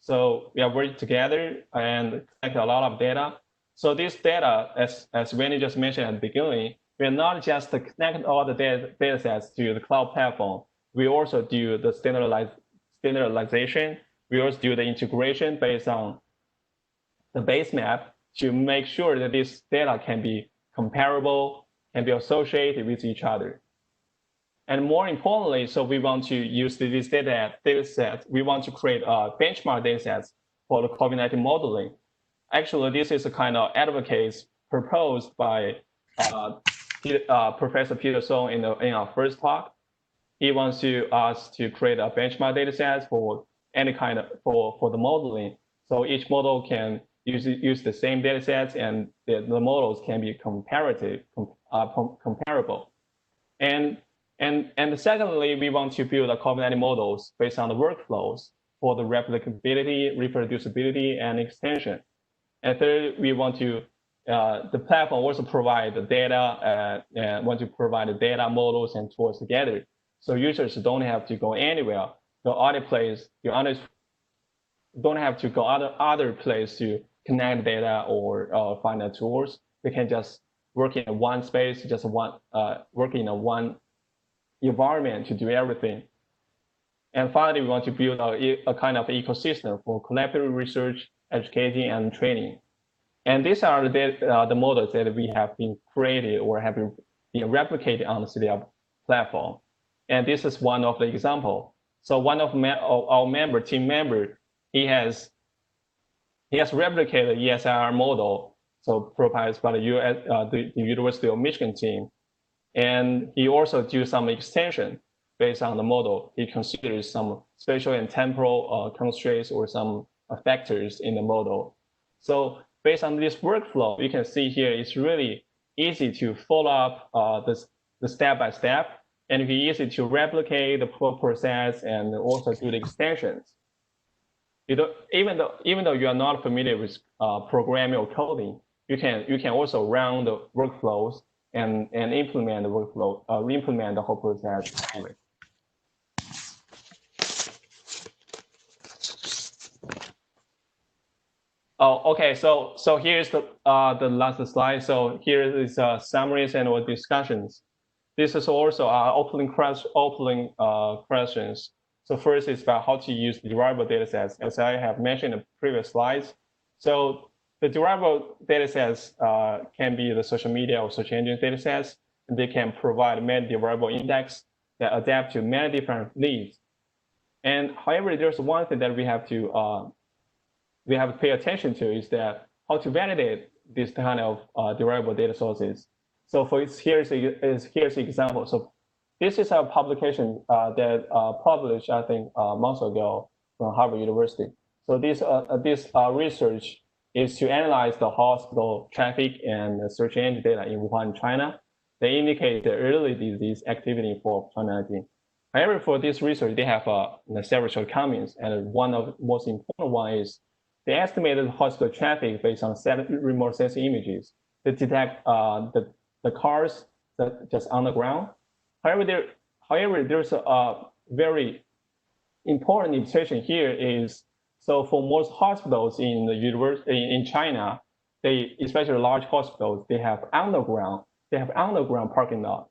So we are working together and collect a lot of data. So this data, as Wendy just mentioned at the beginning, we are not just connect all the data sets to the cloud platform. We also do the standardization. We also do the integration based on the base map to make sure that this data can be comparable, can be associated with each other. And more importantly, so we want to use this data set. We want to create benchmark data sets for the COVID-19 modeling. Actually, this is a kind of advocates proposed by Professor Peter Song in our first talk. He wants us to create a benchmark data set for any kind of for the modeling. So each model can use the same data sets, and the models can be comparable. And secondly, we want to build a COVID-19 models based on the workflows for the replicability, reproducibility, and extension. And third, we want to the platform also provide the data and want to provide the data models and tools together, so users don't have to go anywhere, go other place. You don't have to go other place to connect data or find the tools. They can just work in one space, just work in one environment to do everything. And finally, we want to build a kind of ecosystem for collaborative research, educating, and training. And these are the models that we have been created or have been replicated on the CDL platform. And this is one of the example. So one of our team member, he has replicated ESIR model, so provided by the University of Michigan team. And he also do some extension based on the model. He considers some spatial and temporal constraints or some factors in the model. So based on this workflow, you can see here it's really easy to follow up the step-by-step, and it's easy to replicate the process and also do the extensions. Even though you are not familiar with programming or coding, you can also run the workflows and implement the workflow, implement the whole process. Oh, okay. So here's the last slide. So here is summaries and discussions. This is also opening questions. So first is about how to use the derivable datasets, as I have mentioned in the previous slides. So the derivable datasets can be the social media or search engine datasets, and they can provide many derivable index that adapt to many different needs. And however, there's one thing that we have to pay attention to is that how to validate this kind of derivable data sources. So here's the example. So this is a publication that published, I think, months ago from Harvard University. So this research is to analyze the hospital traffic and the search engine data in Wuhan, China. They indicate the early disease activity for 2019. However, for this research, they have several shortcomings, and one of the most important one is they estimated hospital traffic based on remote sensing images to detect the cars that just on the ground. However, there's a very important limitation here is, so for most hospitals in the in China, they, especially large hospitals, they have underground parking lots.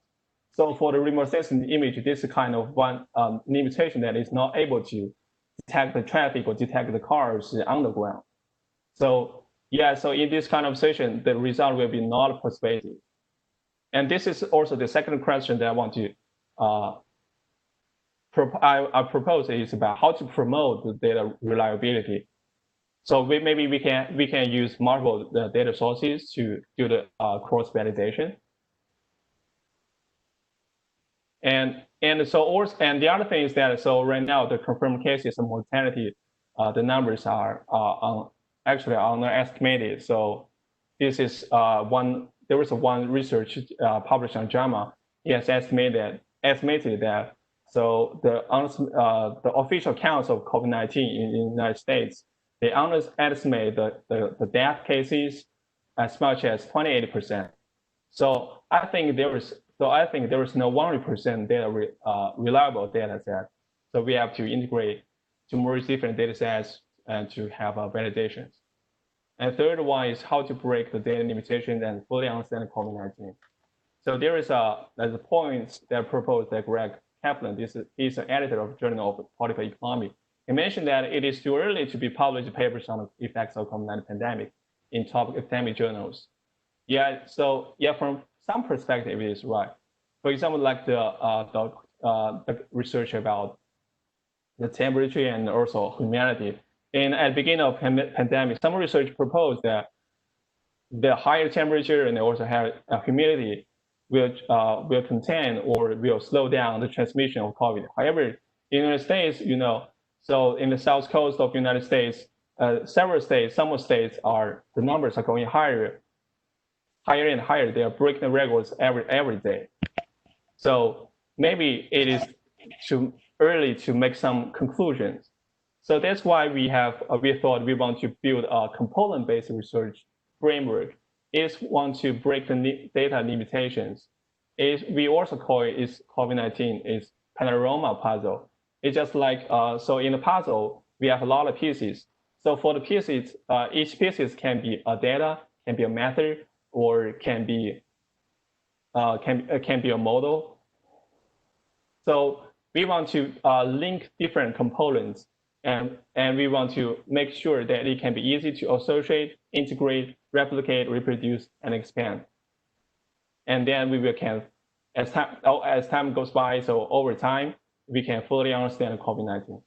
So for the remote sensing image, this is kind of one limitation that is not able to detect the traffic or detect the cars underground. So yeah, so in this kind of session, the result will be not persuasive. And this is also the second question that I want to I propose is about how to promote the data reliability. So maybe we can use multiple data sources to do the cross validation. And so also, and the other thing is that, so right now the confirmed cases and mortality, the numbers are actually underestimated. So this is there was one research published on JAMA. It has estimated that, so the official counts of COVID-19 in the United States, they underestimate the death cases as much as 28%. So I think there is no 100% data reliable data set. So we have to integrate to merge different data sets and to have validations. And third one is how to break the data limitations and fully understand COVID-19. So there is a point that proposed that Greg Kaplan, he's an editor of Journal of Political Economy. He mentioned that it is too early to be published papers on the effects of COVID-19 pandemic in top academic journals. Yeah, so yeah, from some perspective, it is right. For example, like the research about the temperature and also humidity. And at the beginning of pandemic, some research proposed that the higher temperature and also higher humidity will contain or will slow down the transmission of COVID. However, in the United States, so in the south coast of the United States, some states the numbers are going higher and higher. They are breaking the records every day. So maybe it is too early to make some conclusions. So that's why we thought we want to build a component-based research framework. Is want to break the data limitations. We also call it COVID-19 is panorama puzzle. It's just like, so in the puzzle, we have a lot of pieces. So for the pieces, each pieces can be a data, can be a method, or can be a model. So we want to link different components, and we want to make sure that it can be easy to associate, integrate, replicate, reproduce, and expand. And then we can, as time goes by, so over time, we can fully understand COVID-19.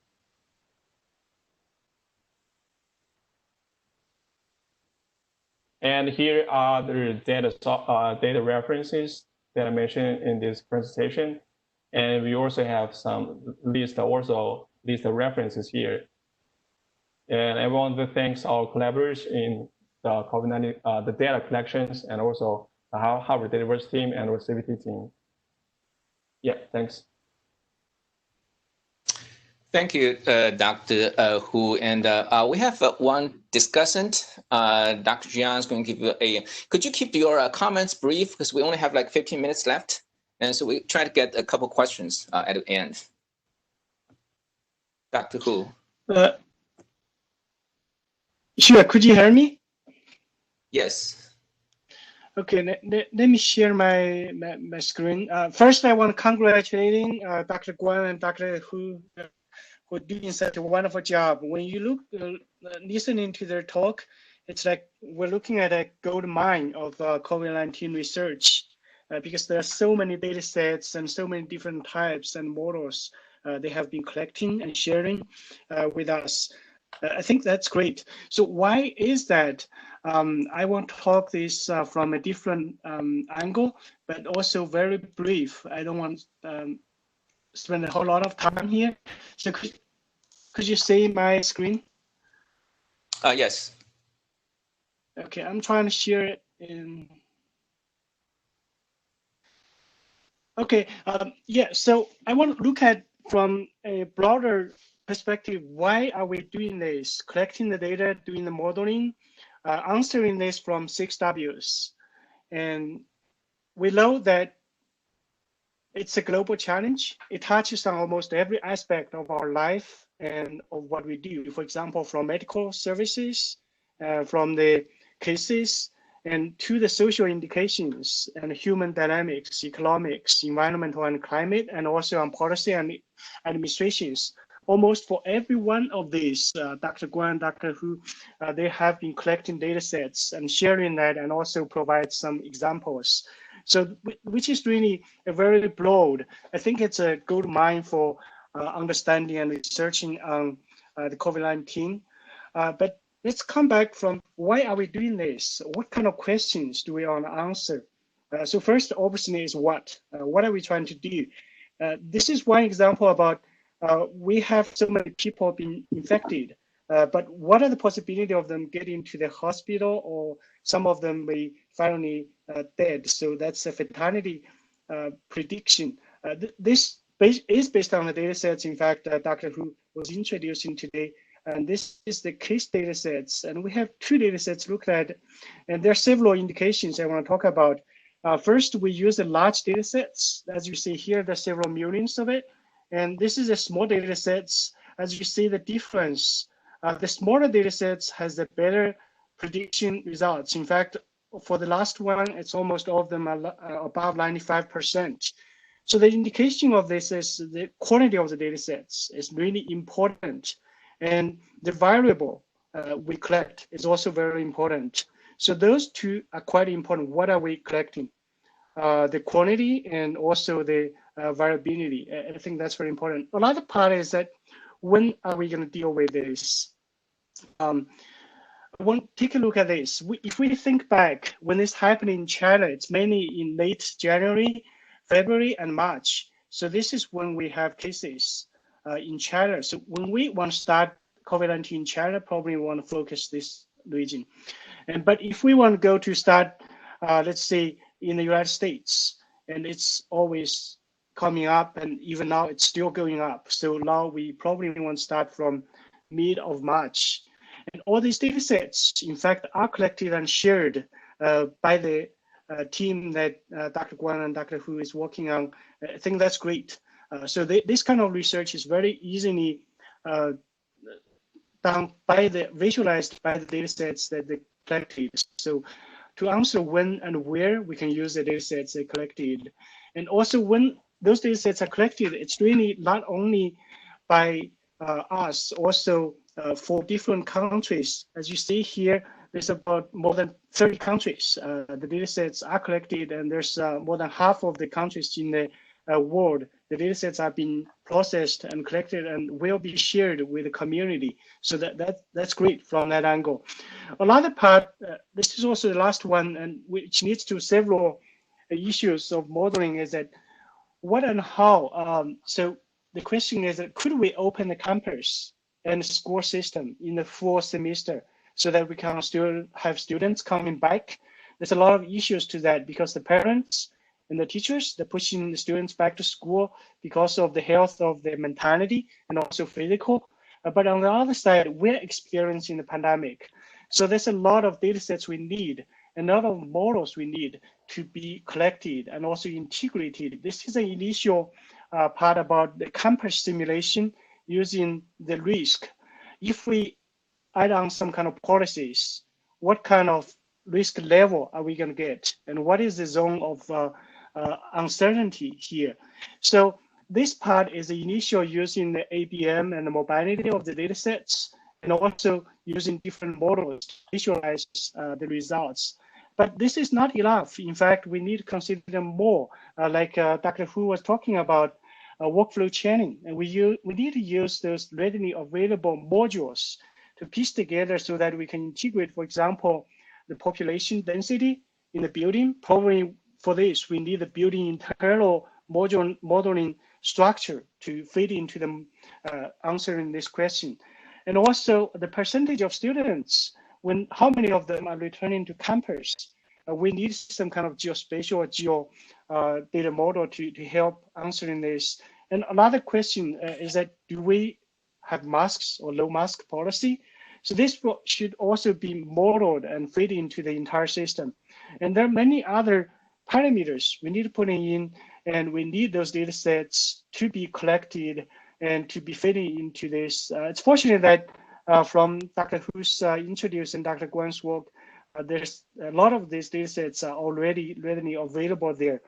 And here are the data references that I mentioned in this presentation. And we also have some list of references here. And I want to thank our collaborators in the COVID-19, the data collections, and also the Harvard Dataverse team and our CVT team. Yeah, thanks.
Thank you, Dr. Hu. And we have one discussant. Dr. Jiang is going to give you could you keep your comments brief, because we only have like 15 minutes left. And so we try to get a couple questions at the end. Dr. Hu.
Sure, could you hear me?
Yes.
Okay, let me share my screen. First, I want to congratulate Dr. Guan and Dr. Hu for doing such a wonderful job. When you look, listening to their talk, it's like we're looking at a gold mine of COVID-19 research because there are so many data sets and so many different types and models they have been collecting and sharing with us. I think that's great. So why is that? I want to talk this from a different angle, but also very brief. I don't want to spend a whole lot of time here. So could you see my screen?
Yes.
Okay, I'm trying to share it in. Okay, yeah, so I want to look at from a broader perspective, why are we doing this? Collecting the data, doing the modeling, answering this from 6 Ws. And we know that it's a global challenge. It touches on almost every aspect of our life and of what we do. For example, from medical services, from the cases, and to the social indications and human dynamics, economics, environmental and climate, and also on policy and administrations. Almost for every one of these, Dr. Guan, Dr. Hu, they have been collecting data sets and sharing that, and also provide some examples. So, which is really a very broad. I think it's a good mine for understanding and researching on the COVID-19. But let's come back from why are we doing this? What kind of questions do we want to answer? So first, obviously, is what? What are we trying to do? This is one example about we have so many people being infected, but what are the possibility of them getting to the hospital, or some of them may finally dead? So that's a fatality prediction. This is based on the data sets, in fact, Dr. Hu was introducing today. And this is the case data sets. And we have 2 data sets looked at, and there are several indications I want to talk about. First, we use the large data sets. As you see here, there's several millions of it. And this is a small data sets. As you see the difference, the smaller data sets has the better prediction results. In fact, for the last one, it's almost all of them are above 95%. So the indication of this is the quality of the data sets is really important. And the variable we collect is also very important. So those 2 are quite important. What are we collecting? The quantity and also the variability. I think that's very important. Another part is that when are we going to deal with this? Take a look at this. If we think back, when this happened in China, it's mainly in late January, February, and March. So this is when we have cases in China. So when we want to start COVID-19 in China, probably we want to focus this region. But if we want to go to start, let's say in the United States, and it's always coming up, and even now it's still going up. So now we probably want to start from mid of March. And all these data sets, in fact, are collected and shared by the team that Dr. Guan and Dr. Hu is working on. I think that's great. So this kind of research is very easily done by visualized by the data sets that they collected. So to answer when and where we can use the data sets they collected. And also when those data sets are collected, it's really not only by us, also for different countries. As you see here, there's about more than 30 countries. The data sets are collected, and there's more than half of the countries in the world. The data sets are being processed and collected and will be shared with the community. So that's great from that angle. Another part, this is also the last one, and which leads to several issues of modeling, is that what and how. So the question is that could we open the campus and school system in the fall semester so that we can still have students coming back? There's a lot of issues to that because the parents and the teachers, they're pushing the students back to school because of the health of their mentality and also physical. But on the other side, we're experiencing the pandemic. So there's a lot of data sets we need, a lot of models we need to be collected and also integrated. This is an initial part about the campus simulation using the risk. If we add on some kind of policies, what kind of risk level are we going to get? And what is the zone of uncertainty here? So this part is the initial using the ABM and the mobility of the data sets, and also using different models to visualize the results. But this is not enough. In fact, we need to consider more, like Dr. Hu was talking about, workflow chaining. And we need to use those readily available modules to piece together so that we can integrate, for example, the population density in the building. Probably for this, we need the building internal modeling structure to fit into the answering this question. And also the percentage of students how many of them are returning to campus? We need some kind of geospatial or geo data model to help answering this. And another question is that, do we have masks or low mask policy? So this should also be modeled and fit into the entire system. And there are many other parameters we need to put in, and we need those data sets to be collected and to be fitting into this. It's fortunate that from Dr. Hu's introduced and Dr. Guan's work, there's a lot of these data sets are already readily available there.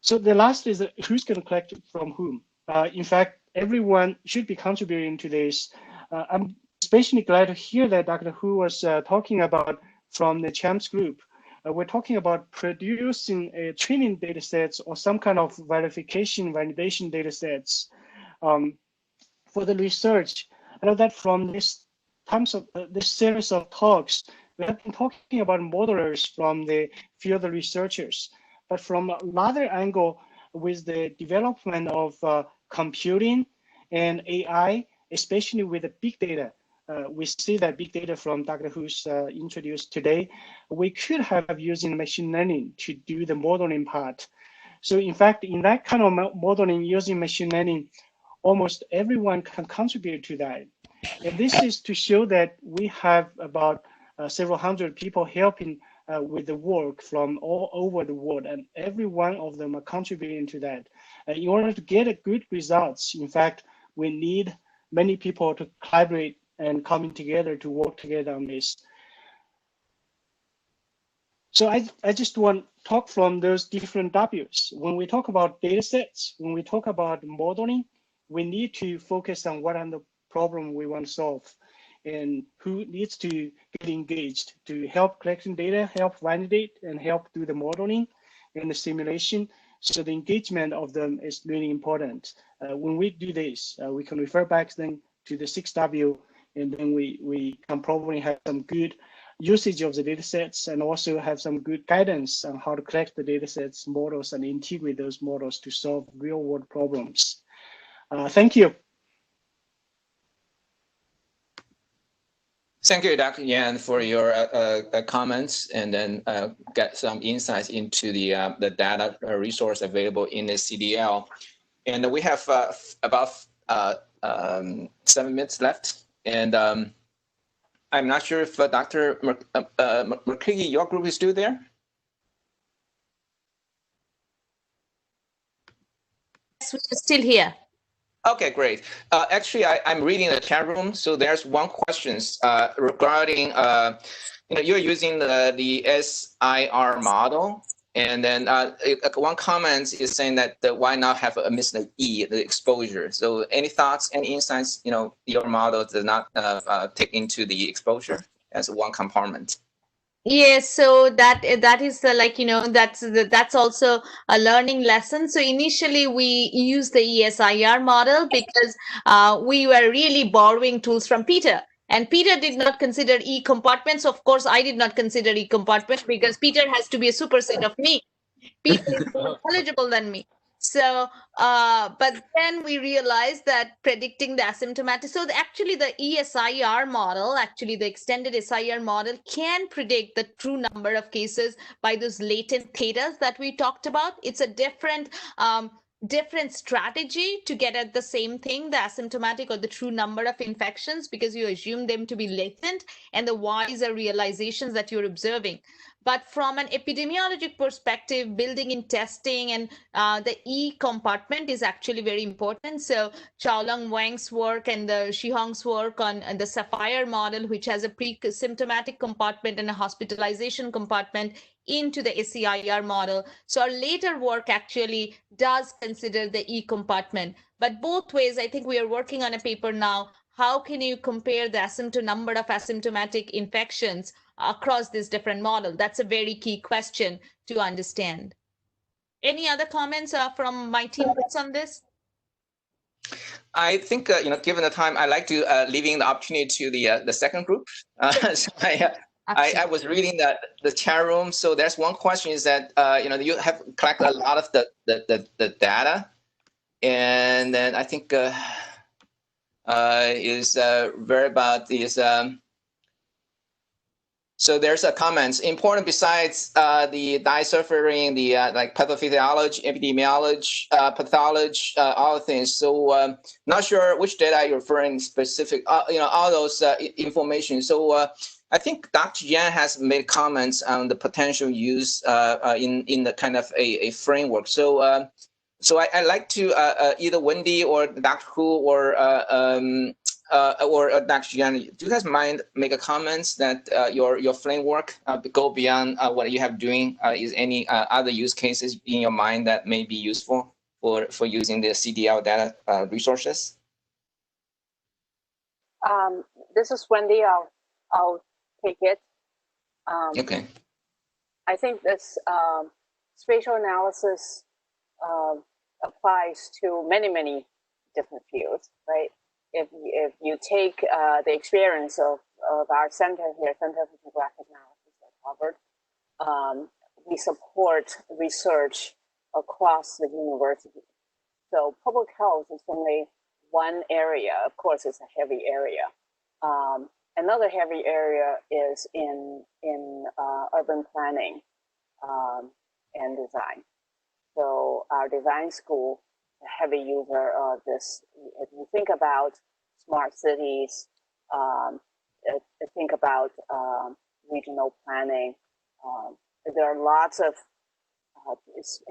So the last is who's going to collect from whom? In fact, everyone should be contributing to this. I'm especially glad to hear that Dr. Hu was talking about from the CHAMPS group. We're talking about producing a training data sets or some kind of validation data sets for the research. I know that from this series of talks, we have been talking about modelers from the field researchers, but from another angle, with the development of computing and AI, especially with the big data. We see that big data from Dr. Hu's introduced today. We could have using machine learning to do the modeling part. So in fact, in that kind of modeling using machine learning, almost everyone can contribute to that. And this is to show that we have about several hundred people helping with the work from all over the world, and every one of them are contributing to that. In order to get a good results, in fact, we need many people to collaborate and coming together to work together on this. So I just want to talk from those different W's. When we talk about data sets, when we talk about modeling, we need to focus on what are the problem we want to solve and who needs to get engaged to help collecting data, help validate, and help do the modeling and the simulation. So the engagement of them is really important. When we do this, we can refer back then to the 6W, and then we can probably have some good usage of the data sets and also have some good guidance on how to collect the data sets, models, and integrate those models to solve real world problems. Thank you.
Thank you, Dr. Yan, for your comments, and then get some insights into the data resource available in the CDL. And we have about 7 minutes left, and I'm not sure if Dr. McCready, your group is still there?
Yes, we're still here.
Okay, great. Actually, I'm reading the chat room. So there's one question regarding, you're using the SIR model. And then one comment is saying that why not have a missing E, the exposure? So any thoughts, any insights, your model does not take into the exposure as one component?
Yes, so that is that's also a learning lesson. So initially we used the ESIR model because we were really borrowing tools from Peter. And Peter did not consider E compartments. Of course, I did not consider E compartment because Peter has to be a superset of me. Peter is more knowledgeable than me. So, but then we realized that predicting the asymptomatic, so actually the ESIR model, actually the extended SIR model can predict the true number of cases by those latent thetas that we talked about. It's a different strategy to get at the same thing, the asymptomatic or the true number of infections, because you assume them to be latent, and the Y's are realizations that you're observing. But from an epidemiologic perspective, building in testing and the E compartment is actually very important. So Chaolong Wang's work and the Shihong's work on the Sapphire model, which has a pre-symptomatic compartment and a hospitalization compartment into the SCIR model. So our later work actually does consider the E compartment. But both ways, I think we are working on a paper now. How can you compare the number of asymptomatic infections across this different model? That's a very key question to understand. Any other comments from my teammates on this?
I think, given the time, I like to leaving the opportunity to the second group. So I was reading the chat room. So there's one question is that, you have collected a lot of the data. And then I think is very about this. So there's a comments important besides the deciphering the like pathophysiology, epidemiology, pathology, all things. So not sure which data you're referring specific. All those information. So I think Dr. Yan has made comments on the potential use in the kind of a framework. So so I'd like to either Wendy or Dr. Hu or Dr. Yan, do you guys mind make a comments that your framework go beyond what you have doing? Is any other use cases in your mind that may be useful for using the CDL data resources?
This is Wendy. I'll take it.
Okay.
I think this spatial analysis applies to many different fields, right? If you take the experience of our center here, Center for Geographic Analysis at Harvard, we support research across the university. So public health is only one area. Of course, it's a heavy area. Another heavy area is in urban planning and design. So our design school, a heavy user of this. If you think about smart cities, think about regional planning. There are lots of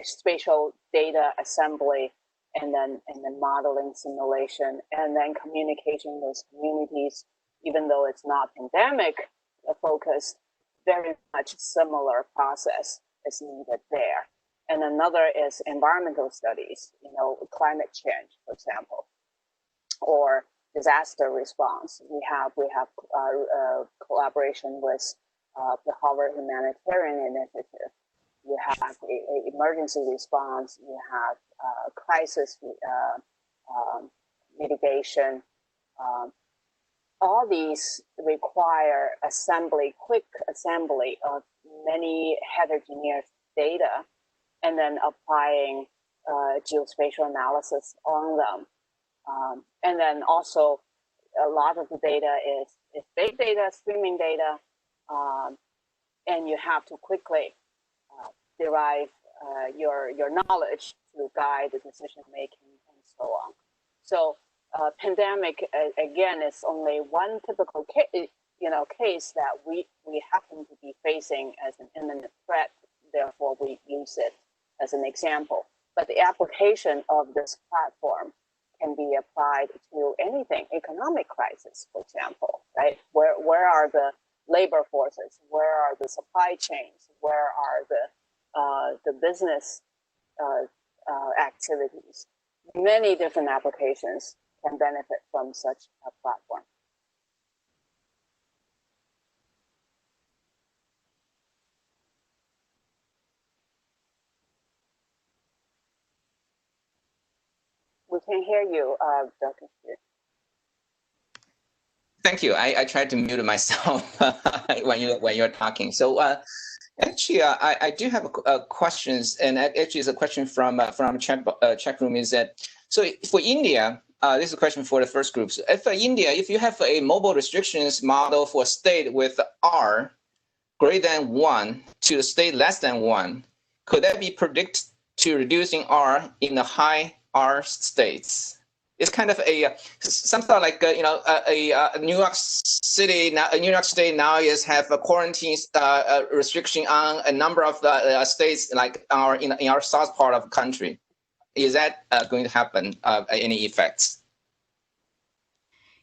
spatial data assembly, and then modeling, simulation, and then communication with communities. Even though it's not pandemic focused, very much similar process is needed there. And another is environmental studies, climate change, for example, or disaster response. We have collaboration with the Harvard Humanitarian Initiative. You have emergency response. You have crisis mitigation. All these require quick assembly of many heterogeneous data, and then applying geospatial analysis on them. And then also a lot of the data is big data, streaming data, and you have to quickly derive your knowledge to guide the decision making and so on. So pandemic, again, is only one typical case that we happen to be facing as an imminent threat. Therefore, we use it as an example. But the application of this platform can be applied to anything, economic crisis, for example, right? Where are the labor forces? Where are the supply chains? Where are the business activities? Many different applications can benefit from such a platform. We can hear you, Dr. Xu.
Thank you. I tried to mute myself when you're talking. So actually, I do have questions, and actually, it's a question from chat room. Is that so for India? This is a question for the first group. So if you have a mobile restrictions model for a state with R greater than 1 to a state less than 1, could that be predicted to reducing R in the high R states? It's kind of something like a New York City now. New York State now have a quarantine restriction on a number of the states like in our south part of the country. Is that going to happen? Any effects?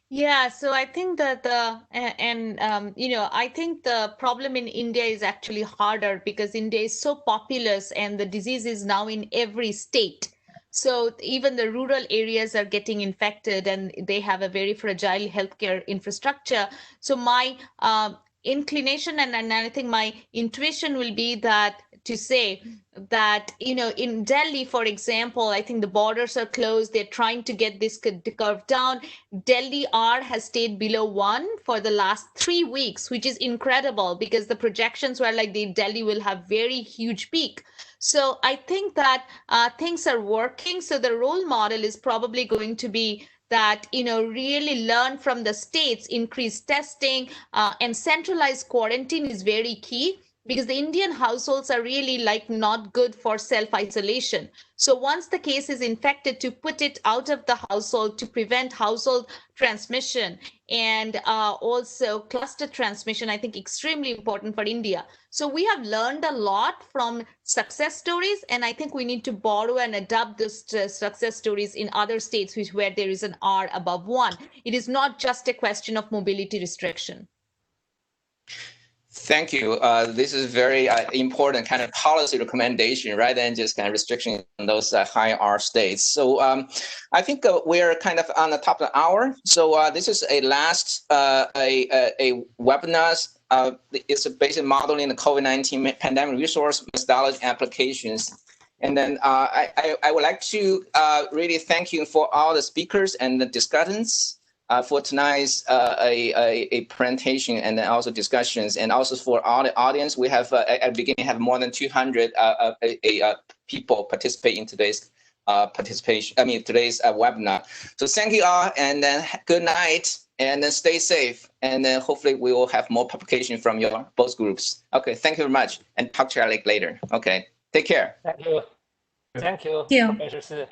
Yeah, so I think that I think the problem in India is actually harder because India is so populous and the disease is now in every state. So even the rural areas are getting infected and they have a very fragile healthcare infrastructure. So my inclination and I think my intuition will be that to say that, in Delhi, for example, I think the borders are closed. They're trying to get this curve down. Delhi R has stayed below 1 for the last 3 weeks, which is incredible because the projections were like Delhi will have very huge peak. So I think that things are working. So the role model is probably going to be that, really learn from the states, increase testing, and centralized quarantine is very key, because the Indian households are really like not good for self-isolation. So once the case is infected, to put it out of the household to prevent household transmission and also cluster transmission, I think extremely important for India. So we have learned a lot from success stories, and I think we need to borrow and adopt those success stories in other states where there is an R above 1. It is not just a question of mobility restriction.
Thank you. This is very important kind of policy recommendation rather than just kind of restriction in those high R states. So I think we're kind of on the top of the hour. So this is a last a webinar. It's based on modeling the COVID-19 pandemic resource methodology applications. And then I would like to really thank you for all the speakers and the discussants. For tonight's a presentation and then also discussions, and also for all the audience. We have at the beginning have more than 200 people participate in today's today's webinar. So thank you all, and then good night, and then stay safe, and then hopefully we will have more publication from your both groups. Okay, thank you very much, and talk to you later. Okay, take care.
Thank you. Thank you.
Yeah.
Professor Si.